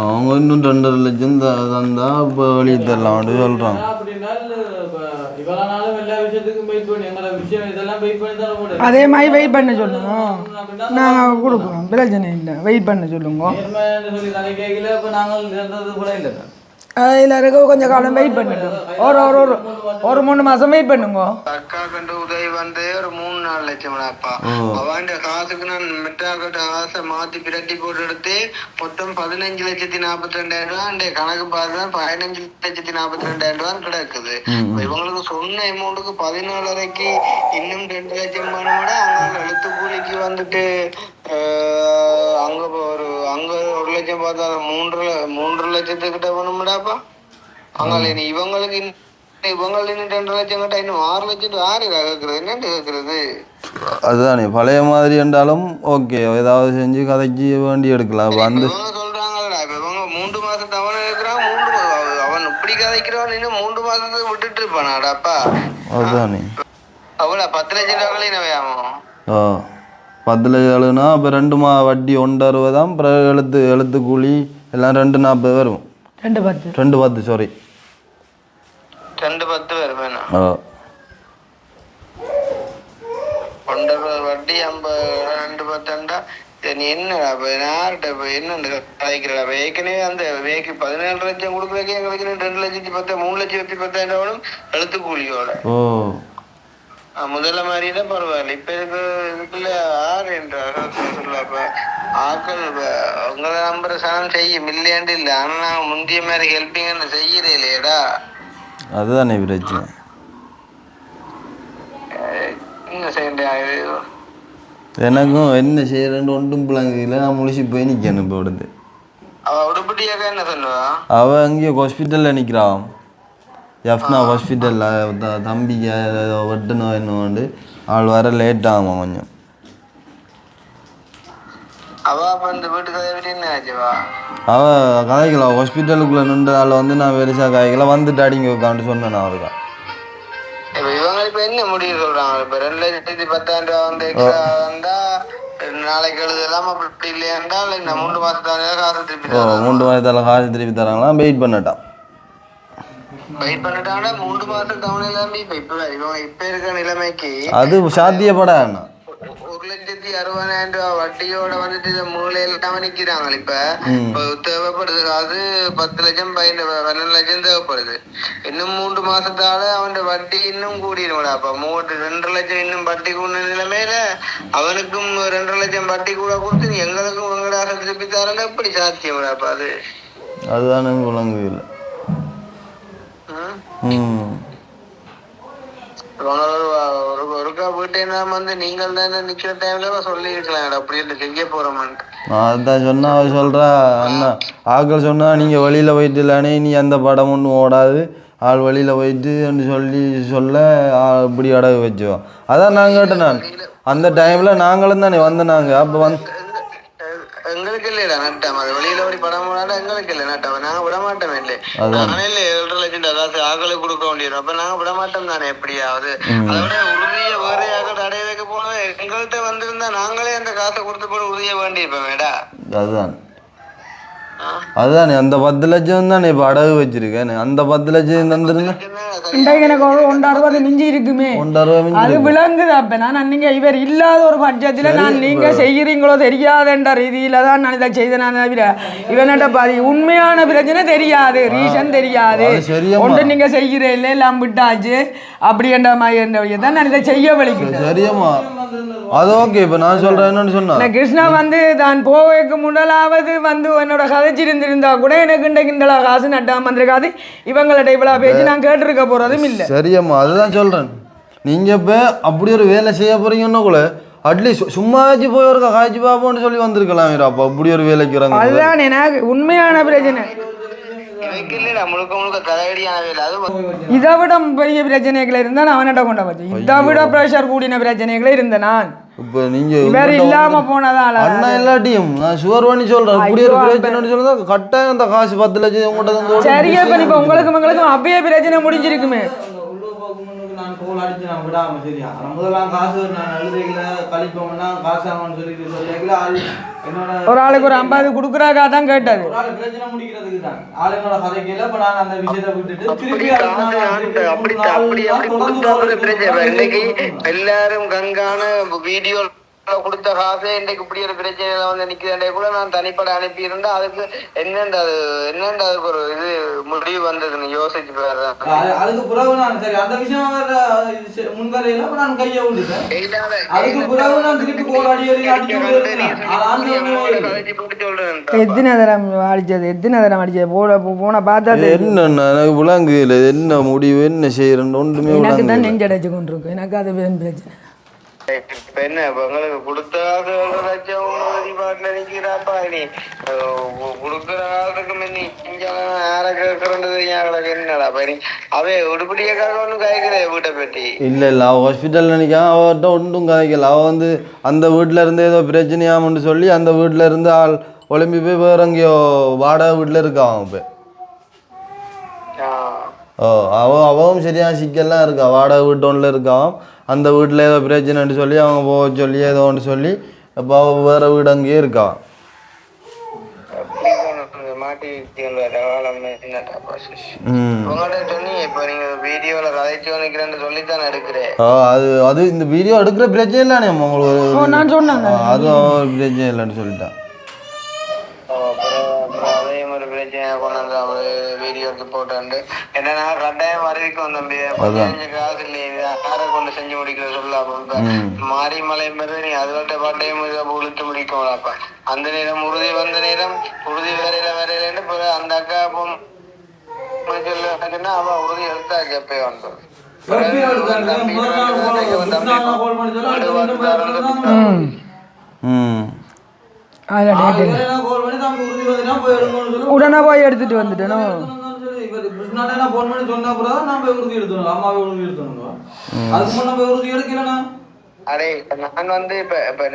அவங்க இன்னும் 2.5 லட்சம் தந்தா இப்போ வெளியே தரலாம் சொல்கிறாங்க. அதே மாதிரி வெயிட் பண்ண சொல்லுங்க, நாங்கள் கொடுக்குறோம், பிரச்சனை இல்லை, வெயிட் பண்ண சொல்லுங்க. எல்லாருக்கும் கொஞ்சம் காலம் வெயிட் பண்ணிட்டோம். ஒரு 3 மாதம் வெயிட் பண்ணுங்க. அக்கா கண்டு உதவி வந்து ஒரு 3-4 லட்சம்ப்பா. அவன் காசுக்கு நான் மெட்டாக்கிட்ட காசை மாற்றி பிரட்டி போட்டு எடுத்து மொத்தம் 15,42,000 ரூபா கணக்கு பார்த்தா 15,42,000 ரூபா கிடக்குது. இவங்களுக்கு சொன்ன அமௌண்ட்டுக்கு 17.5க்கு இன்னும் 2 லட்சம் வேணும்னா அங்க எழுத்து கூலிக்கு வந்துட்டு அங்க 1 லட்சம் பார்த்தா 3 லட்சத்துக்கிட்ட வேணும்டாப்பா. அங்க இவங்களுக்கு 2 லட்சம் கிட்ட இன்னும் 6 லட்சம் யாரு கேட்கறது என்னன்னு கேட்கறது. அதுதானே பழைய மாதிரி என்றாலும் ஓகே ஏதாவது செஞ்சு கதைக்கு வேண்டி எடுக்கலாம். வந்து சொல்றாங்கல்ல இவங்க 3 மாசம் தவணை இருக்கிறான். அவன் இப்படி கதைக்கிறவன் இன்னும் 3 மாசத்துக்கு விட்டுட்டு இருப்பானாடாப்பா. அதுதானே அவ்வளோ 10 லட்சம் ரூபாய்க்கு 10 லட்சம்னா அப்போ 2 வட்டி 1.60 தான். அப்புறம் எழுத்து கூலி எல்லாம் 2.40 வரும். 2.10 சாரி 2.10 வரும். 1.60 வட்டி 2.10 நீ என்ன யார்கிட்ட என்ன கதைக்கிறா. ஏற்கனவே அந்த வேக்கு 17 லட்சம் கொடுக்குறதுக்கு எங்களுக்கு 2,10,000 3,10,000 எழுத்து கூலியோட. முதல்ல மாதிரிதான் பரவாயில்ல. இப்ப இதுக்குள்ள ஆறு என்ற சொல்லப்ப ஆக்கள் உங்களை நம்புற சாணம் செய்யும் இல்லையாண்டு இல்லை. ஆனா நாங்க முந்திய மாதிரி ஹெல்பிங் செய்யறே இல்லையடா. அதுதானே பிரச்சனை. என்ன செய்ய எனக்கும் என்ன செய்யறேன்னு ஒன்றும் பிள்ளைங்க நான் முழிச்சு போய் நிற்கணும். இப்போ விடுது அவ உடுப்படியாக என்ன சொல்லுவா? அவள் அங்கேயே ஹாஸ்பிட்டலில் நிற்கிறான். ஜஃப்னா ஹாஸ்பிட்டலில் தம்பிக்கு வெட்டணும் என்னோண்டு அவள் வர லேட் ஆகும் கொஞ்சம். அவள் கதைக்கலாம் ஹாஸ்பிட்டலுக்குள்ளே நின்று ஆள் வந்து நான் பெருசாக காய்க்கலாம் வந்துட்டு அடிங்க உட்காந்து சொன்னேன் நான் அவருக்கா. இவங்க இப்ப என்ன முடிவு சொல்றாங்க? இப்ப 2,10,000 ரூபா வந்து வந்தா நாளைக்கு எழுதலாம். அப்படி இல்லையாண்டா இந்த 3 மாசத்தால காசு திருப்பி 3 மாதத்தால காசு திருப்பி தராங்களா? வெயிட் பண்ணட்டான். வெயிட் பண்ணிட்டாங்கன்னா 3 மாசம் தவணை இல்லாம இப்ப இருக்க நிலைமைக்கு அது சாத்தியப்பட 1,60,000 ரூபா வட்டியோட வந்துட்டு மூலையில நிக்கிறாங்க. இப்ப தேவைப்படுது காசு 10 லட்சம் 12 லட்சம் தேவைப்படுது. இன்னும் 3 மாசத்தால அவன் வட்டி இன்னும் கூடிடும்டா. அப்ப 2 லட்சம் இன்னும் வட்டி கூட நிலைமையில அவனுக்கும் 2 லட்சம் வட்டி கூட கொடுத்து எங்களுக்கும் உங்களாக திருப்பி தரல. எப்படி சாத்தியம்டா? அப்ப அதுதானே விளங்கு இல்லை. ஒருக்கா போயிட்டேன்னா வந்து நீங்கள் தானே நிக்கிற டைம்ல சொல்லிருக்கலாம் அப்படி செய்ய போறோம்ட்டு. அதான் சொன்னா அவ சொல்றா அண்ணா ஆக்கள் சொன்னா நீங்க வெளியில போயிட்டு இல்லனே நீ அந்த படம் ஒன்றும் ஓடாது ஆள் வெளியில போயிட்டு சொல்லி சொல்ல இப்படி அடகு வச்சோம். அதான் நான் கேட்டேன். நான் அந்த டைம்ல நாங்களும் தானே வந்தனாங்க. அப்போ வந்து எங்களுக்கு இல்லையா நட்டம்? அது வெளியில ஓடி படம் போனாலும் எங்களுக்கு இல்லை நட்டம். நாங்க விட மாட்டோம். இல்லை நானே இல்லை 7.5 லட்சம் அதாவது ஆக்களுக்கு கொடுக்க வேண்டியது. அப்ப நாங்க விட மாட்டோம் தானே எப்படியாவது. அதோட உறுதியை வேற ஆக்கள் அடைய வைக்க போனோம். எங்கள்கிட்ட வந்திருந்தா நாங்களே அந்த காசை கொடுத்து போட உறுதியை வேண்டியிருப்போம் மேடா. அதுதானே அந்த 10 லட்சம் தானே இப்போ அடகு வச்சிருக்கேன். அந்த 10 லட்சம் தந்துருந்தேன் எனக்கு 160 மிஞ்சி இருக்குமே. அது விளங்குது. அப்ப நான் நீங்க இவர் இல்லாத ஒரு பட்சத்துல நான் நீங்க செய்யறீங்களோ தெரியாதுன்ற ரீதியில தான் நான் இதை செய்தேன். தவிர இவன்கிட்ட பாதி உண்மையான பிரச்சனை தெரியாது, ரீசன் தெரியாது. ஒன்று நீங்க செய்யற இல்லை எல்லாம் விட்டாச்சு அப்படின்ற மாதிரி தான் நான் இதை செய்ய வலிக்கிறேன். சரியாமா அது ஓகே. இப்போ நான் சொல்றேன் என்னன்னு சொன்னா கிருஷ்ணா வந்து தான் போவதுக்கு முதலாவது வந்து என்னோட கதைச்சிருந்திருந்தா கூட எனக்கு கிண்டலா காசு நட்டாம வந்திருக்காது. இவங்கள்ட்ட இவ்வளவு பேச்சு நான் கேட்டிருக்க போறதும் இல்லை. சரியம்மா அதுதான் சொல்றேன். நீங்க இப்ப அப்படி ஒரு வேலை செய்ய போறீங்கன்னா கூட அட்லீஸ்ட் சும்மா வச்சு போய் ஒரு காய்ச்சி பாப்போன்னு சொல்லி வந்திருக்கலாம். அப்போ அப்படி ஒரு வேலைக்கு வராங்க. அதுதான் எனக்கு உண்மையான பிரச்சனை. இதை விட பெரிய பிரச்சனைகள் இருந்தா நான் அவன்கிட்ட கொண்ட வச்சு இதை விட பிரஷர் கூடின பிரச்சனைகளே இருந்த நான் இப்ப நீங்க வேற இல்லாம போனதால அண்ணா எல்லாத்தையும் நான் ஷுவர் பண்ணி சொல்றேன். அப்படி ஒரு பிரச்சனை சொல்றதா கட்டாயம் அந்த காசு 10 லட்சம் உங்கள்கிட்ட சரியா. இப்ப உங்களுக்கும் அப்பயே பிரச்சனை முடிஞ்சிருக்குமே. நான் கோல் அடிச்சு நான் விடாம சரியா முதலாம் காசு நான் எழுதிக்கல கழிப்போம்னா காசு ஆகும்னு சொல்லிக்கல ஆள் என்னோட ஒரு ஆளுக்கு ஒரு 50 கொடுக்குறாக்கா தான் கேட்டது. ஒரு ஆள் பிரச்சனை முடிக்கிறதுக்கு தான் ஆள் என்னோட கதைக்கல. இப்ப நான் அந்த விஷயத்தை விட்டுட்டு திருப்பி எல்லாரும் கங்கான வீடியோ கொடுத்த காசு இன்றைக்கு இப்படி ஒரு பிரச்சனையில வந்து நிக்கிறதே கூட நான் தனிப்பட அனுப்பி இருந்தா அதுக்கு என்னென்ன அதுக்கு ஒரு இது முடிவு வந்ததுன்னு யோசிச்சு பாரு. அதுக்கு பிறகு நான் சரி அந்த விஷயம் முன்வரையில நான் கையை விட்டுட்டேன். அதுக்கு பிறகு நான் திருப்பி கோலாடி எத்தனை தரம் அடிச்சது போன பார்த்தா என்ன விளங்கு இல்லை என்ன முடிவு என்ன செய்யறேன்னு ஒன்றுமே எனக்கு தான் நெஞ்சடைச்சு கொண்டிருக்கும். எனக்கு அது பிரச்சனை. இப்ப என்ன உங்களுக்கு கொடுத்த காசு 1 லட்சம் வழிபாட்டுல நிக்கிறாப்பா. நீ கொடுக்குற காலத்துக்கு முன்னி யார கேட்கறது என்னடா பணி அவே உடுப்படியாக்காக ஒன்றும் காய்க்கிறே வீட்டை பற்றி இல்லை இல்லை. அவள் ஹாஸ்பிட்டலில் நிற்காம அவர்கிட்ட ஒன்றும் காய்க்கல. அவள் வந்து அந்த வீட்டில் இருந்து ஏதோ பிரச்சனையாமன்னு சொல்லி அந்த வீட்டில் இருந்து ஆள் ஒலிம்பி போய் வேற எங்கேயோ வாடகை வீட்டில் இருக்கான். அவன் போய் அவவும் சரியான சிக்கல்லாம் இருக்கா. வாடகை வீட்டு ஒன்றில் இருக்கான். அந்த வீட்டில் ஏதோ பிரச்சனைன்னு சொல்லி அவங்க போக சொல்லி ஏதோ ஒன்று சொல்லி இப்போ அவள் வேற வீடு அங்கேயே இருக்கா. அது இந்த வீடியோ எடுக்கிற பிரச்சனை இல்லைண்ணே உங்களுக்கு. அதுவும் பிரச்சனை இல்லைன்னு சொல்லிட்டான். பிரச்சனை கொண்டு வந்து அவரு வீடியோக்கு போட்டு என்னன்னா கட்டாயம் வரவிக்கும் தம்பி 15 காசு இல்லையா யாரை கொண்டு செஞ்சு முடிக்கிற சொல்ல மாரிமலை மாதிரி நீ அதுவட்ட பாட்டையும் இழுத்து முடிக்கலாப்பா அந்த நேரம் உறுதி வந்த நேரம் உறுதி வரையில அந்த அக்கா சொல்லுன்னா அவ உறுதி எடுத்தாச்சு எப்பயும் வந்து உடனே போய் எடுத்துட்டு வந்துட்டேனோ அடே நான் வந்து இப்ப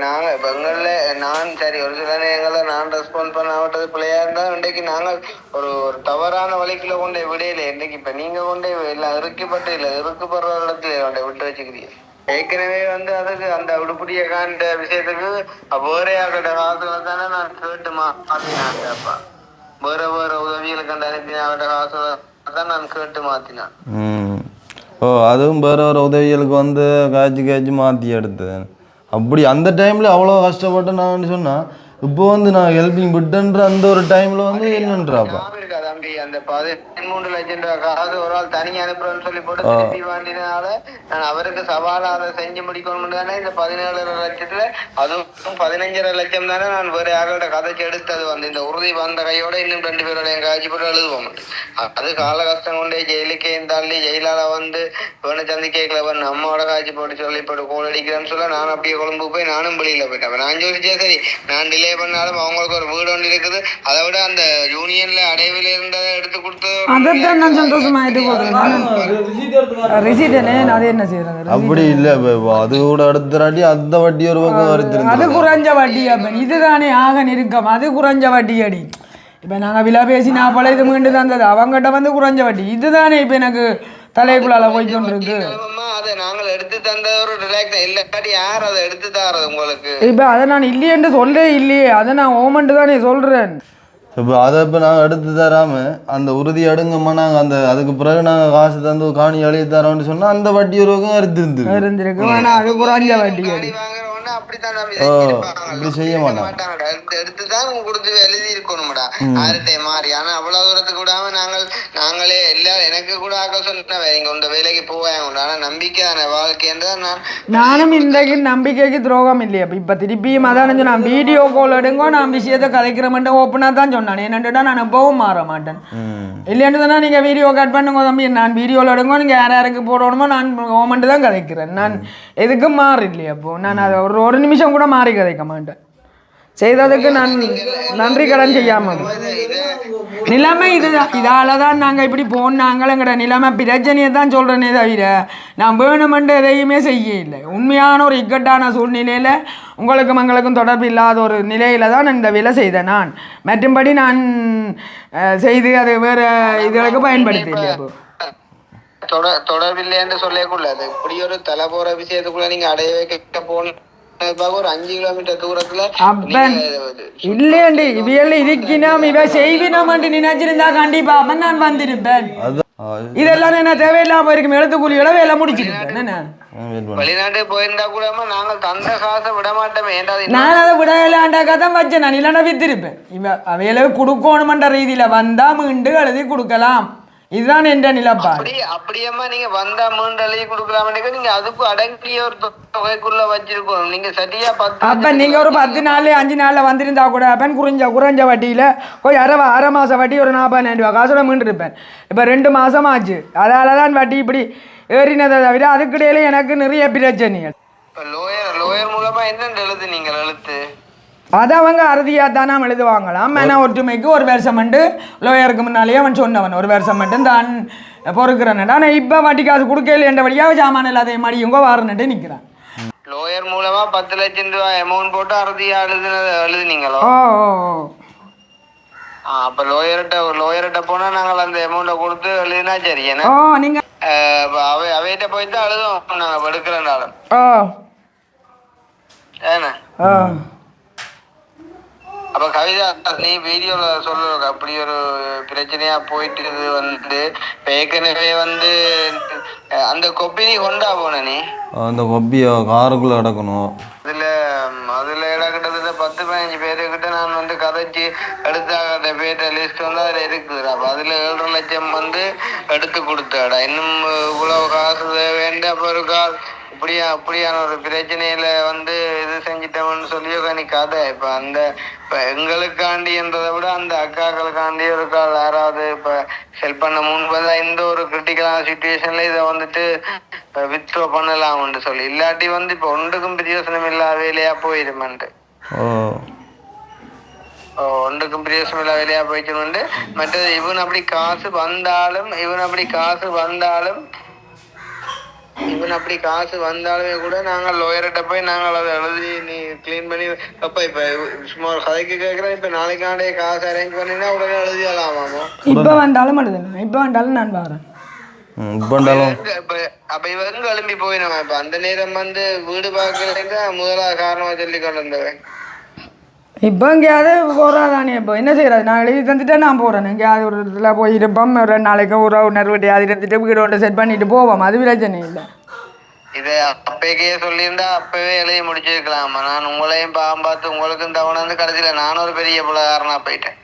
நான் சரி ஒரு சில நேரங்கள நான் ரெஸ்பாண்ட் பண்ணாவிட்டது பிள்ளையா இருந்தா இன்றைக்கு நாங்கள் ஒரு தவறான வழிக்குள்ள கொண்டே விடையில இன்னைக்கு இப்ப நீங்க கொண்டே எல்லாம் இருக்குப்படுற இடத்துல கொண்டே விட்டு வச்சுக்கிறீங்க ஏற்கனவே வந்து அதுக்கு அந்த உடுப்புடிய காண்ட விஷயத்துக்கு வேற யாரோட காசுல தானே நான் கேட்டு மாத்தினான் அப்பா வேற உதவிகளுக்கு அந்த அனுப்பின அவரோட காசுல தான் நான் கேட்டு மாத்தினான் ஓ அதுவும் வேற ஒரு உதவிகளுக்கு வந்து காய்ச்சி மாற்றி எடுத்தேன் அப்படி அந்த டைமில் அவ்வளோ கஷ்டப்பட்டு நான் சொன்னால் இப்போ வந்து நான் ஹெல்பிங் விட்டுன்ற அந்த ஒரு டைமில் வந்து என்னன்றாப்பா இருக்கா தம்பி அந்த 13 லட்சம் ரூபாய் காசு ஒரு ஆள் தனியாக அனுப்புறேன்னு சொல்லி போட்டு திருப்பி வாண்டினால நான் அவருக்கு சவாலாக அதை செஞ்சு முடிக்கணும் தானே இந்த 17 லட்சத்துல அதுவும் 15 லட்சம் தானே நான் வேற யாரோட கதைச்சு எடுத்தது வந்து இந்த உறுதி வந்த கையோட இன்னும் 2 பேரோட என் காட்சி போட்டு எழுதுவோம் அது கால கஷ்டம் கொண்டே ஜெயிலுக்கே தள்ளி ஜெயிலால வந்து வேணு சந்தி கேட்கல வந்து அம்மாவோட காட்சி போட்டு சொல்லி போட்டு கோல் அடிக்கிறேன்னு சொல்ல நான் அப்படியே கொழும்பு போய் நானும் வெளியில போயிட்டேன் நான் சொல்லிச்சேன் சரி நான் டிலே பண்ணாலும் அவங்களுக்கு ஒரு வீடு ஒன்று இருக்குது அதை விட அந்த யூனியன்ல அடைவில் இருந்ததை எடுத்து கொடுத்து அதைத்தான் நான் சந்தோஷமாயிட்டு போடுறேன் அது என்ன செய்யறது அப்படி இல்லை அது கூட அடுத்த அந்த வட்டி ஒரு பக்கம் வரைத்திருந்தது அது குறைஞ்ச வட்டி அப்பன் இதுதானே ஆக நெருக்கம் அது குறைஞ்ச வட்டி அடி இப்போ நாங்கள் விழா பேசினா போல இது மீண்டு தந்தது அவங்ககிட்ட வந்து குறைஞ்ச வட்டி இதுதானே இப்போ எனக்கு தலைக்குள்ளால போய்க்கொண்டு இருக்கு அதை நாங்கள் எடுத்து தந்த ஒரு ரிலாக்ஸ் இல்லாட்டி யார் அதை எடுத்து தரது உங்களுக்கு இப்போ அதை நான் இல்லையென்று சொல்லே இல்லையே அதை நான் ஓமெண்ட்டு தானே சொல்கிறேன் இப்போ அதை இப்போ நாங்கள் எடுத்து தராமல் அந்த உறுதி அடுங்கம்மா நாங்கள் அந்த அதுக்கு பிறகு நாங்கள் காசு தந்து காணி எழுதி தரோம்னு சொன்னால் அந்த வட்டி ஒரு பக்கம் இருந்திருக்கு ஆனால் அது குறைஞ்ச வட்டி அடி இப்படி செய்ய மாட்டாங்க எடுத்துதான் கொடுத்து எழுதி இருக்கணும்டா யார்கிட்ட மாறி ஆனா அவ்வளவு தூரத்துக்கு விடாம நாங்களே எல்லாரும் எனக்கு கூட ஆக்க சொன்ன இங்க உங்க வேலைக்கு போவாங்க ஆனா நம்பிக்கையான வாழ்க்கைன்றத நானும் இன்றைக்கு நம்பிக்கைக்கு துரோகம் இல்லையா இப்ப திருப்பியும் அதான் நான் வீடியோ கால் எடுங்கோ நான் விஷயத்தை கதைக்கிறேன் ஓப்பனா தான் சொன்னேன் என்னன்னுட்டா நான் எப்பவும் மாற மாட்டேன் இல்லைன்னு தானே நீங்க வீடியோ கட் பண்ணுங்க தம்பி நான் வீடியோவில் எடுங்கோ நீங்க யாருக்கு போடணுமோ நான் ஓமெண்ட் தான் கதைக்கிறேன் நான் எதுக்கும் மாறு இல்லையா அப்போ நான் அதை ஒரு நிமிஷம் கூட மாறி கதைக்க மாட்டேன் செய்ததுக்கு நான் நன்றி கடன் செய்யாமல் நிலைமை இதுதான் இதால தான் நாங்கள் இப்படி போனாங்களேங்கிற நிலைமை பிரச்சனையை தான் சொல்கிறேனே தவிர நான் வேணுமென்று எதையுமே செய்ய இல்லை உண்மையான ஒரு இக்கட்டான சூழ்நிலையில் உங்களுக்கும் எங்களுக்கும் தொடர்பு இல்லாத ஒரு நிலையில் தான் இந்த வேலை செய்தேன் நான் மற்றும்படி நான் செய்து அது வேறு இதுகளுக்கு பயன்படுத்தி இல்லையா தொடர்பில்லைன்னு சொல்லக்கூடாது இப்படி ஒரு தலை போகிற விஷயத்துக்குள்ள நீங்கள் அடைய வைக்க போகணும் ஒரு 5 கிலோமீட்டர் தூரத்துல இல்லையண்டி இவையெல்லாம் இருக்கினோம் இவ செய்வினோம் நினைச்சிருந்தா கண்டிப்பா அவன் நான் வந்திருப்பேன் இதெல்லாம் என்ன தேவையில்லாம இருக்கும் எழுத்துக்கூலியோட வேலை முடிச்சிருப்பேன் வெளிநாட்டு போயிருந்தா கூட நாங்கள் தந்த காசை விட மாட்டோமே நான் அதை விடலாண்டாக்கா தான் வச்சேன் நான் இல்லைன்னா வித்திருப்பேன் இவ அவையில கொடுக்கணுமன்ற ரீதியில வந்தா மீண்டு எழுதி கொடுக்கலாம் இதுதான் என்ற நிலப்பாடு அப்படியம்மா நீங்க வந்தா மீண்டு எழுதி கொடுக்கலாம நீங்க அதுக்கு அடங்கிய ஒரு தொகைக்குள்ள வச்சிருக்கணும் நீங்க சரியா அப்ப நீங்க ஒரு 10 நாள் 5 நாள்ல வந்திருந்தா கூட அப்பன் குறைஞ்ச வட்டியில போய் அரை மாசம் வட்டி ஒரு 40,000 ரூபாய் காசோட மீண்டு இருப்பேன் இப்ப 2 மாசம் ஆச்சு அதாலதான் வட்டி இப்படி ஏறினதை தவிர அதுக்கிடையில எனக்கு நிறைய பிரச்சனைகள் லோயர் மூலமா என்ன எழுது நீங்க எழுத்து அதை அவங்க அறுதியாக தானே எழுதுவாங்களாம் மேனா ஒற்றுமைக்கு ஒரு வருஷம் லோயருக்கு முன்னாலேயே அவன் சொன்னவன் ஒரு வருஷம் மட்டும் தான் பொறுக்கிறேன் ஆனால் இப்போ வட்டி காசு கொடுக்கல என்றபடியாக சாமான இல்லாத மடியுங்க வாரன்ட்டு நிற்கிறான் லோயர் மூலமா 10 லட்சம் ரூபாய் அமௌண்ட் போட்டு அறுதியா எழுதுனீங்களோ அப்ப லோயர்கிட்ட போனா நாங்கள் அந்த அமௌண்ட்டை கொடுத்து எழுதினா சரி ஏன்னா நீங்க அவைகிட்ட போயிட்டு எழுதுவோம் நாங்கள் எடுக்கிறனாலும் ஏன்னா அப்ப கவிதா நீ வீடியோல சொல்ல அப்படி ஒரு பிரச்சனையா போயிட்டு வந்து ஏற்கனவே வந்து அந்த கொப்பி நீ கொண்டா போன நீ அந்த கொப்பியை காருக்குள்ள அடக்கணும் அதுல கிட்டத்தட்ட 10-15 பேருக்கிட்ட நான் வந்து கதைச்சு எடுத்த பேட்ட லிஸ்ட் வந்து அதுல இருக்குது. அப்ப அதுல 7.5 லட்சம் வந்து எடுத்து கொடுத்தாடா. இன்னும் இவ்வளவு காசு வேண்ட அப்ப ஒரு அப்படியான ஒரு பிரச்சனையில வந்து இது செஞ்சிட்டோம்னு சொல்லி எனக்கு கதை. இப்ப எங்களுக்காண்டி என்றதை விட அந்த அக்காக்களுக்காண்டி ஒரு கால் யாராவது இப்ப ஹெல்ப் பண்ண முன்பதா இந்த ஒரு கிரிட்டிக்கலான சுச்சுவேஷன்ல இதை வந்துட்டு வித்ட்ரா பண்ணலாம்னு சொல்லி, இல்லாட்டி வந்து இப்ப ஒன்றுக்கும் பிரயோசனம் இல்லாத வேலையா போயிருமெண்டு. ஒன்றுக்கும் பிரயோசனம் இல்லாத வேலையா போயிட்டு மற்றது இவன் அப்படி காசு வந்தாலுமே கூட நாங்கள் லோயர்கிட்ட போய் நாங்கள் அதை எழுதி நீ கிளீன் பண்ணி அப்ப இப்ப சும்மா கதைக்கு கேட்கிறேன். இப்ப நாளைக்காண்டே காசு அரேஞ்ச் பண்ணினா உடனே எழுதிடலாமாமோ? இப்ப வந்தாலும் நான் வரேன். அப்ப இவங்க எழும்பி போயினவன். இப்ப அந்த நேரம் வந்து வீடு பார்க்கறதுக்கு முதலா காரணமா சொல்லி கொண்டு வந்தவன். இப்போ எங்கேயாவது போகிறாதானே? இப்போ என்ன செய்யறது? நான் எழுதி தந்துட்டே நான் போகிறேன். எங்கேயாவது ஒரு இடத்துல போய் இருப்போம், 2 நாளைக்கு ஒரு உணர்வு அது இருந்துட்டு வீடு ஒன்று செட் பண்ணிட்டு போவோம். அது பிரச்சனை இல்லை. இதை அப்பவே சொல்லியிருந்தா அப்பவே எழுதி முடிச்சிருக்கலாமா? நான் உங்களையும் பார்த்து உங்களுக்கும் தவணை வந்து கடைசியில நானும் ஒரு பெரிய பிள்ளைகாரனா போயிட்டேன்.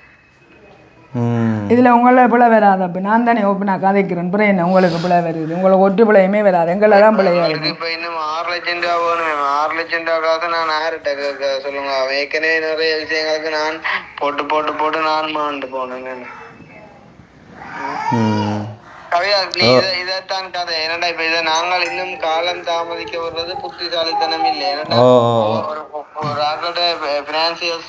இதில் உங்களை பிள்ளை வராது. அப்போ நான் தானே ஓப்பனாக கதைக்கிறேன். அப்புறம் என்ன உங்களுக்கு பிள்ளை வருது? உங்களுக்கு ஒட்டு பிள்ளையுமே வராது. எங்களை தான் பிள்ளையா இருக்கு. இப்போ இன்னும் 6 லட்சம் ரூபா வேணும். 6 லட்சம் ரூபா காசு நான் யார்கிட்ட சொல்லுங்க? ஏற்கனவே நிறைய விஷயங்களுக்கு நான் போட்டு நான் மாண்டு போனேன். கவிதா, நீ இதைத்தான் கதை. என்னடா இப்ப இதை நாங்கள் இன்னும் காலம் தாமதிக்க வர்றது புத்திசாலித்தனம் இல்லை. என்னடா ஒரு ஆளோட பினான்சியல்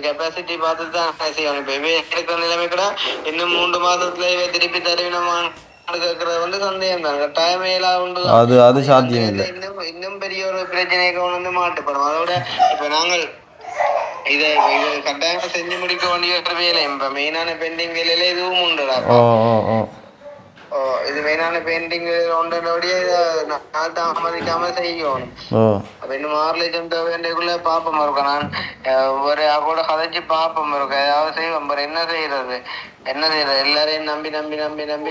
கெப்பாசிட்டி பார்த்து தான் செய்யணும். இப்ப இருக்கிற நிலைமை கூட இன்னும் 3 மாசத்துல திருப்பி தருவினமான கேட்கறது வந்து சந்தேகம் தான். கட்டாயமே உண்டு. அது சாத்தியம் இல்லை. இன்னும் பெரிய ஒரு பிரச்சனையை வந்து மாட்டுப்படும். அதோட இப்ப நாங்கள் இதை கட்டாயமா செஞ்சு முடிக்க வேண்டிய ஒரு வேலை. இப்ப மெயினான பெண்டிங் வேலையில இதுவும் உண்டுடா. இது மெயினான பெயிண்டிங் ஒன்றோடைய நான் தாமதிக்காம செய்யணும். அப்ப இன்னும் 6 லட்சம் வேண்டியக்குள்ள பாப்பம் இருக்கும். நான் ஒரு கூட கதைச்சு பாப்பம் இருக்கும். ஏதாவது செய்வோம். என்ன செய்யறது எல்லாரையும் நம்பி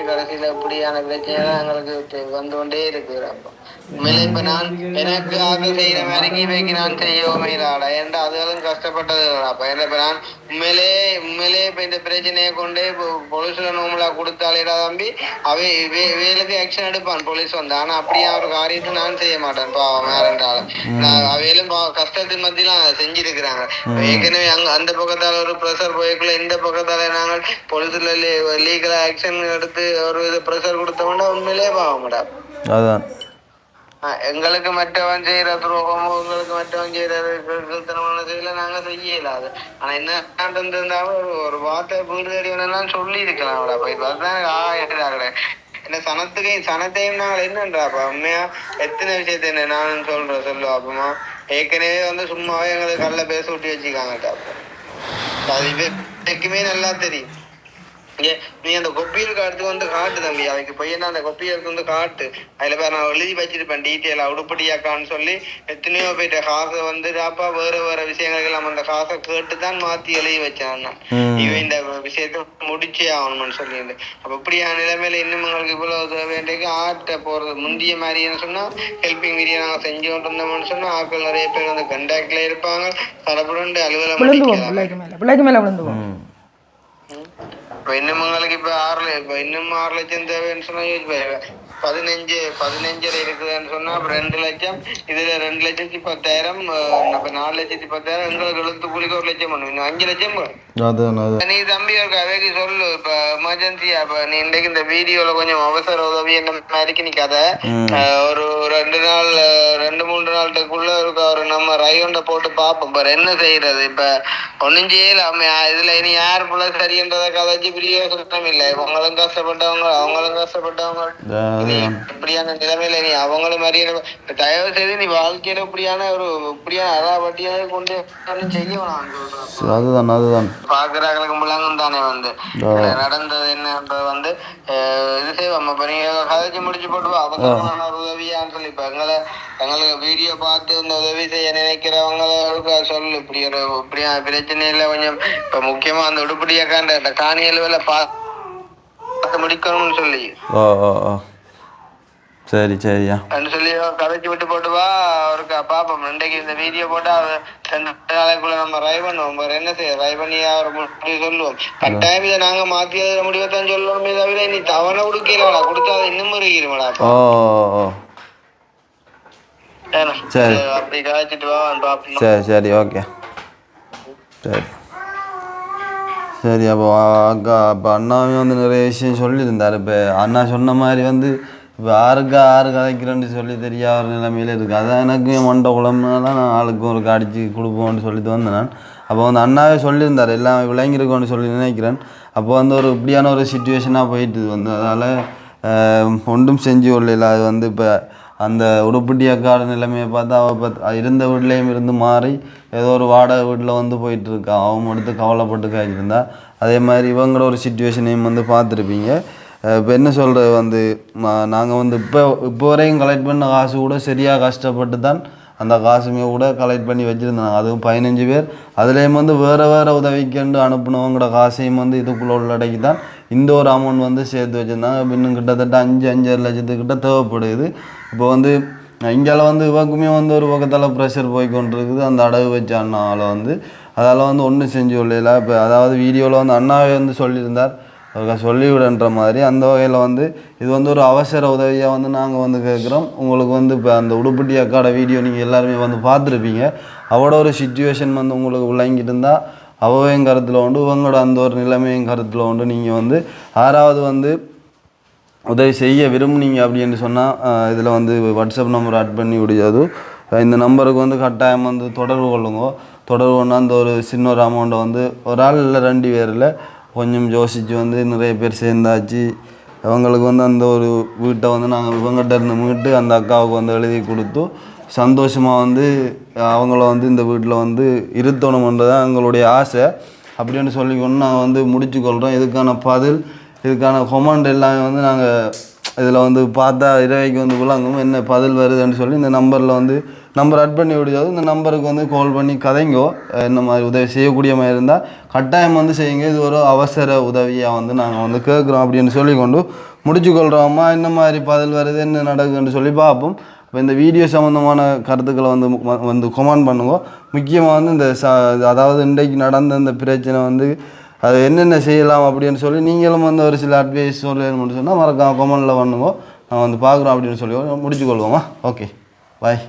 கடைசியில இப்படியான பிரச்சனை தான் எங்களுக்கு வந்து கொண்டே இருக்கு. அப்போ உண்மையில இப்ப நான் எனக்கு ஆக செய்யற மாதிரி இவைக்கு நான் செய்யவும் இல்லாட. ஏன்டா அதுகளும் கஷ்டப்பட்டது. அப்ப இப்ப நான் உண்மையிலே இப்ப இந்த பிரச்சனையை கொண்டே போலீஸ்ல நோமலா கொடுத்தாலேடா தம்பி அவைகளுக்கு ஆக்ஷன் எடுப்பான் போலீஸ் வந்து. ஆனா அப்படியே ஒரு காரியத்தை நான் செய்ய மாட்டேன். பாவம் வேறென்றாலும் அவையிலும் கஷ்டத்தின் மத்தியெல்லாம் செஞ்சிருக்கிறாங்க. ஏற்கனவே அந்த பக்கத்தால ஒரு ப்ரெஷர் போய்க்குள்ள இந்த பக்கத்தால நாங்கள் போலீஸ்ல லீகல் ஆக்ஷன் எடுத்து ஒரு இது ப்ரெஷர் கொடுத்தோம்னா உண்மையிலே பாவம்டா. அதான் எங்களுக்கு மற்றவன் செய்யற துரோகமோ உங்களுக்கு மற்றவன் செய்யற செய்யல நாங்க செய்யலாது. ஆனா என்ன இருந்தாலும் ஒரு வார்த்தை வீடு தெரியவனெல்லாம் சொல்லி இருக்கலாம். அதுதான் என்ன சனத்தையும் நாங்கள் என்னன்றாப்பா உண்மையா எத்தனை விஷயத்த என்ன நான் சொல்லுவோம். அப்பமா ஏற்கனவே வந்து சும்மாவே எங்களுக்கு கல்ல பேச விட்டு வச்சுக்காங்கட்டாப்பா. அது இதுக்குமே நல்லா தெரியும். நீ அந்த கொப்பியருக்கு அடுத்து வந்து காட்டு தம்பி. அதுக்கு பையனா அந்த கொப்பியருக்கு வந்து காட்டு. அதுல பேர் நான் எழுதி வச்சிருப்பேன் டீட்டெயிலா உடுப்படியாக்கான்னு சொல்லி. எத்தனையோ போயிட்ட காசை வந்து வேற விஷயங்களுக்கு நம்ம அந்த காசை கேட்டுதான் மாத்தி எழுதி வச்சேன். இவன் இந்த விஷயத்த முடிச்சே ஆகணும்னு சொல்லியிருந்து. அப்ப இப்படியான நிலைமையில இன்னும் எங்களுக்கு இவ்வளவு வேண்டிய ஆட்ட போறது முந்திய மாதிரின்னு சொன்னா ஹெல்பிங் மீடியா நாங்க செஞ்சு கொண்டு இருந்தோம்னு சொன்னா ஆட்கள் நிறைய பேர் வந்து கண்டாக்ட்ல இருப்பாங்க. தரப்புடன் அலுவலகம் இன்னும் உங்களுக்கு இப்ப 6 லட்சம் தேவைன்னு சொன்னா 15 இருக்குதுன்னு சொன்னா 2 லட்சம். இதுல 2,10,000 இப்ப 4,10,000 எங்களுக்கு எழுத்து கூலிக்கு 1 லட்சம் பண்ணும். 5 லட்சம் நீ தம்பி ஒரு கதைக்கு சொல்லு. இப்ப எமர்ஜென்சியா இப்ப நீ இன்றைக்கு இந்த வீடியோல கொஞ்சம் அவசர உதவி என்ன மாதிரிக்கு நீ கதை ஒரு 2-3 நாளுக்குள்ள ஒரு நம்ம ரைவண்ட போட்டு பாப்போம். இப்ப என்ன செய்யறது? இப்ப ஒன்னும் செய்யலாம். இதுல இனி யார் புள்ள சரியன்றத கதைச்சு பிரியோசனம் இல்லை. இவங்களும் கஷ்டப்பட்டவங்க அவங்களும் கஷ்டப்பட்டவங்க. இப்படியான நிலைமையில நீ அவங்களும் அறிய தயவு செய்து நீ வாழ்க்கையில இப்படியான அறாவட்டியாக கொண்டு செய்யணும். அதுதான் பாக்குறாங்களுக்கு முழங்கும் தானே வந்து நடந்தது என்னன்றது வந்து இது செய்வோம். இப்ப நீங்க கதைச்சு முடிச்சு போட்டு அவசரமான ஒரு உதவியான்னு சொல்லி இப்ப எங்களுக்கு வீடியோ பார்த்து இந்த உதவி செய்ய நினைக்கிறவங்களுக்கு சொல்லு. இப்படியான பிரச்சனையில கொஞ்சம் இப்ப முக்கியமா அந்த உடுப்படியாக்காண்ட காணியல் வேலை பார்த்து முடிக்கணும்னு சொல்லி. சரி சரியா சொல்லி கதைச்சு விட்டு போட்டு வா அவருக்கு பாப்போம். இன்றைக்கு இந்த வீடியோ போட்டா 2 நாளைக்குள்ள நம்ம ரை பண்ணுவோம். என்ன செய்ய ரை பண்ணி அவர் முடிவு சொல்லுவோம். கட்டாயம் இதை நாங்க மாத்தி முடிவைத்தான் சொல்லுவோமே தவிர நீ தவணை கொடுக்கலடா, கொடுத்தா அதை இன்னும் இருக்கிறோம்டா. ஓ சரி அப்படி கதைச்சிட்டு வா பாப்போம். சரி சரி ஓகே சரி சரி. அப்போ அக்கா அப்போ அண்ணாவையும் வந்து நிறைய விஷயம் சொல்லியிருந்தார். இப்போ அண்ணா சொன்ன மாதிரி வந்து இப்போ ஆறு கதைக்கிறேன்னு சொல்லி தெரியாத ஒரு நிலைமையில இருக்குது. அதான் எனக்கும் மண்டை குழம்புனா தான் நான் ஆளுக்கும் ஒரு அடித்து கொடுப்போம்னு சொல்லிட்டு வந்தேன் நான். அப்போ வந்து அண்ணாவே சொல்லியிருந்தார் எல்லாம் விளங்கியிருக்கோன்னு சொல்லி நினைக்கிறேன். அப்போ வந்து ஒரு இப்படியான ஒரு சுச்சுவேஷனாக போயிட்டு வந்து அதால் ஒன்றும் செஞ்சு கொள்ளல. அது வந்து இப்போ அந்த உடுப்பட்டி அக்காட நிலைமையை பார்த்தா அவள் இருந்த வீட்லேயும் இருந்து மாறி ஏதோ ஒரு வாடகை வீட்டில் வந்து போயிட்டுருக்கா. அவங்க எடுத்து கவலைப்பட்டு காய்ச்சிருந்தா. அதே மாதிரி இவங்களோட ஒரு சுச்சுவேஷனையும் வந்து பார்த்துருப்பீங்க. இப்போ என்ன சொல்கிறது வந்து நாங்கள் வந்து இப்போ வரையும் கலெக்ட் பண்ண காசு கூட சரியாக கஷ்டப்பட்டு தான் அந்த காசுமே கூட கலெக்ட் பண்ணி வச்சுருந்தாங்க. அதுவும் 15 பேர். அதுலேயும் வந்து வேறு உதவிக்கண்டு அனுப்பினவங்களோட காசையும் வந்து இதுக்குள்ளே உள்ளடக்கி தான் இந்த ஒரு அமௌண்ட் வந்து சேர்த்து வச்சுருந்தாங்க. இன்னும் கிட்டத்தட்ட 5-5.5 லட்சத்துக்கிட்ட தேவைப்படுது. இப்போ வந்து இங்கால வந்து இவக்குமே வந்து ஒரு பக்கத்தில் ப்ரெஷர் போய் கொண்டிருக்குது. அந்த அடகு வச்ச அண்ணாவில் வந்து அதால் வந்து ஒன்றும் செஞ்சு கொள்ளல. இப்போ அதாவது வீடியோவில் வந்து அண்ணாவே வந்து சொல்லியிருந்தார் சொல்லிவிடன்ற மாதிரி. அந்த வகையில் வந்து இது வந்து ஒரு அவசர உதவியாக வந்து நாங்கள் வந்து கேட்குறோம். உங்களுக்கு வந்து இப்போ அந்த உடுப்பட்டி அக்காட வீடியோ நீங்கள் எல்லாருமே வந்து பார்த்துருப்பீங்க. அவளோட ஒரு சுச்சுவேஷன் வந்து உங்களுக்கு விளங்கிட்டு இருந்தால் அவையும் கருத்தில் உண்டு, இவங்களோட அந்த ஒரு நிலைமையும் கருத்தில் உண்டு. நீங்கள் வந்து யாராவது வந்து உதவி செய்ய விரும்புனீங்க அப்படின்னு சொன்னால் இதில் வந்து வாட்ஸ்அப் நம்பர் ஆட் பண்ணி விடியாது. இந்த நம்பருக்கு வந்து கட்டாயம் வந்து தொடர்பு கொள்ளுங்க. தொடர்பு கொண்டால் அந்த ஒரு சின்ன ஒரு அமௌண்ட்டை வந்து ஒரு ஆள் இல்லை 2 பேரில் கொஞ்சம் யோசித்து வந்து நிறைய பேர் சேர்ந்தாச்சு. அவங்களுக்கு வந்து அந்த ஒரு வீட்டை வந்து நாங்கள் இவங்ககிட்ட இருந்து மீட்டு அந்த அக்காவுக்கு வந்து எழுதி கொடுத்து சந்தோஷமாக வந்து அவங்கள வந்து இந்த வீட்டில் வந்து இருத்தணுமன்றது தான் எங்களுடைய ஆசை. அப்படின்னு சொல்லிக்கொண்டு நாங்கள் வந்து முடிச்சுக்கொள்கிறோம். இதுக்கான கொமெண்ட் எல்லாமே வந்து நாங்கள் இதில் வந்து பார்த்தா இரவைக்கு வந்து விளங்கும் என்ன பதில் வருதுன்னு சொல்லி இந்த நம்பரில் வந்து நம்பர் ஆட் பண்ணி விடுயாது. இந்த நம்பருக்கு வந்து கால் பண்ணி கதைங்கோ. என்ன மாதிரி உதவி செய்யக்கூடிய மாதிரி இருந்தால் கட்டாயம் வந்து செய்யுங்க. இது ஒரு அவசர உதவியாக வந்து நாங்கள் வந்து கேட்குறோம் அப்படின்னு சொல்லிக்கொண்டு முடிச்சுக்கொள்கிறோம்மா. என்ன மாதிரி பதில் வருது என்ன நடக்குதுன்னு சொல்லி பார்ப்போம். இப்போ இந்த வீடியோ சம்மந்தமான கருத்துக்களை வந்து கொமெண்ட் பண்ணுங்க. முக்கியமாக வந்து இந்த அதாவது இன்றைக்கு நடந்த இந்த பிரச்சனை வந்து அது என்னென்ன செய்யலாம் அப்படின்னு சொல்லி நீங்களும் வந்து ஒரு சில அட்வைஸ் சொல்லணும்னு சொன்னால் மறக்காம கொமெண்டில் பண்ணுங்க. நான் வந்து பார்க்குறோம் அப்படின்னு சொல்லி முடிச்சுக்கொள்வோமா. Okay bye.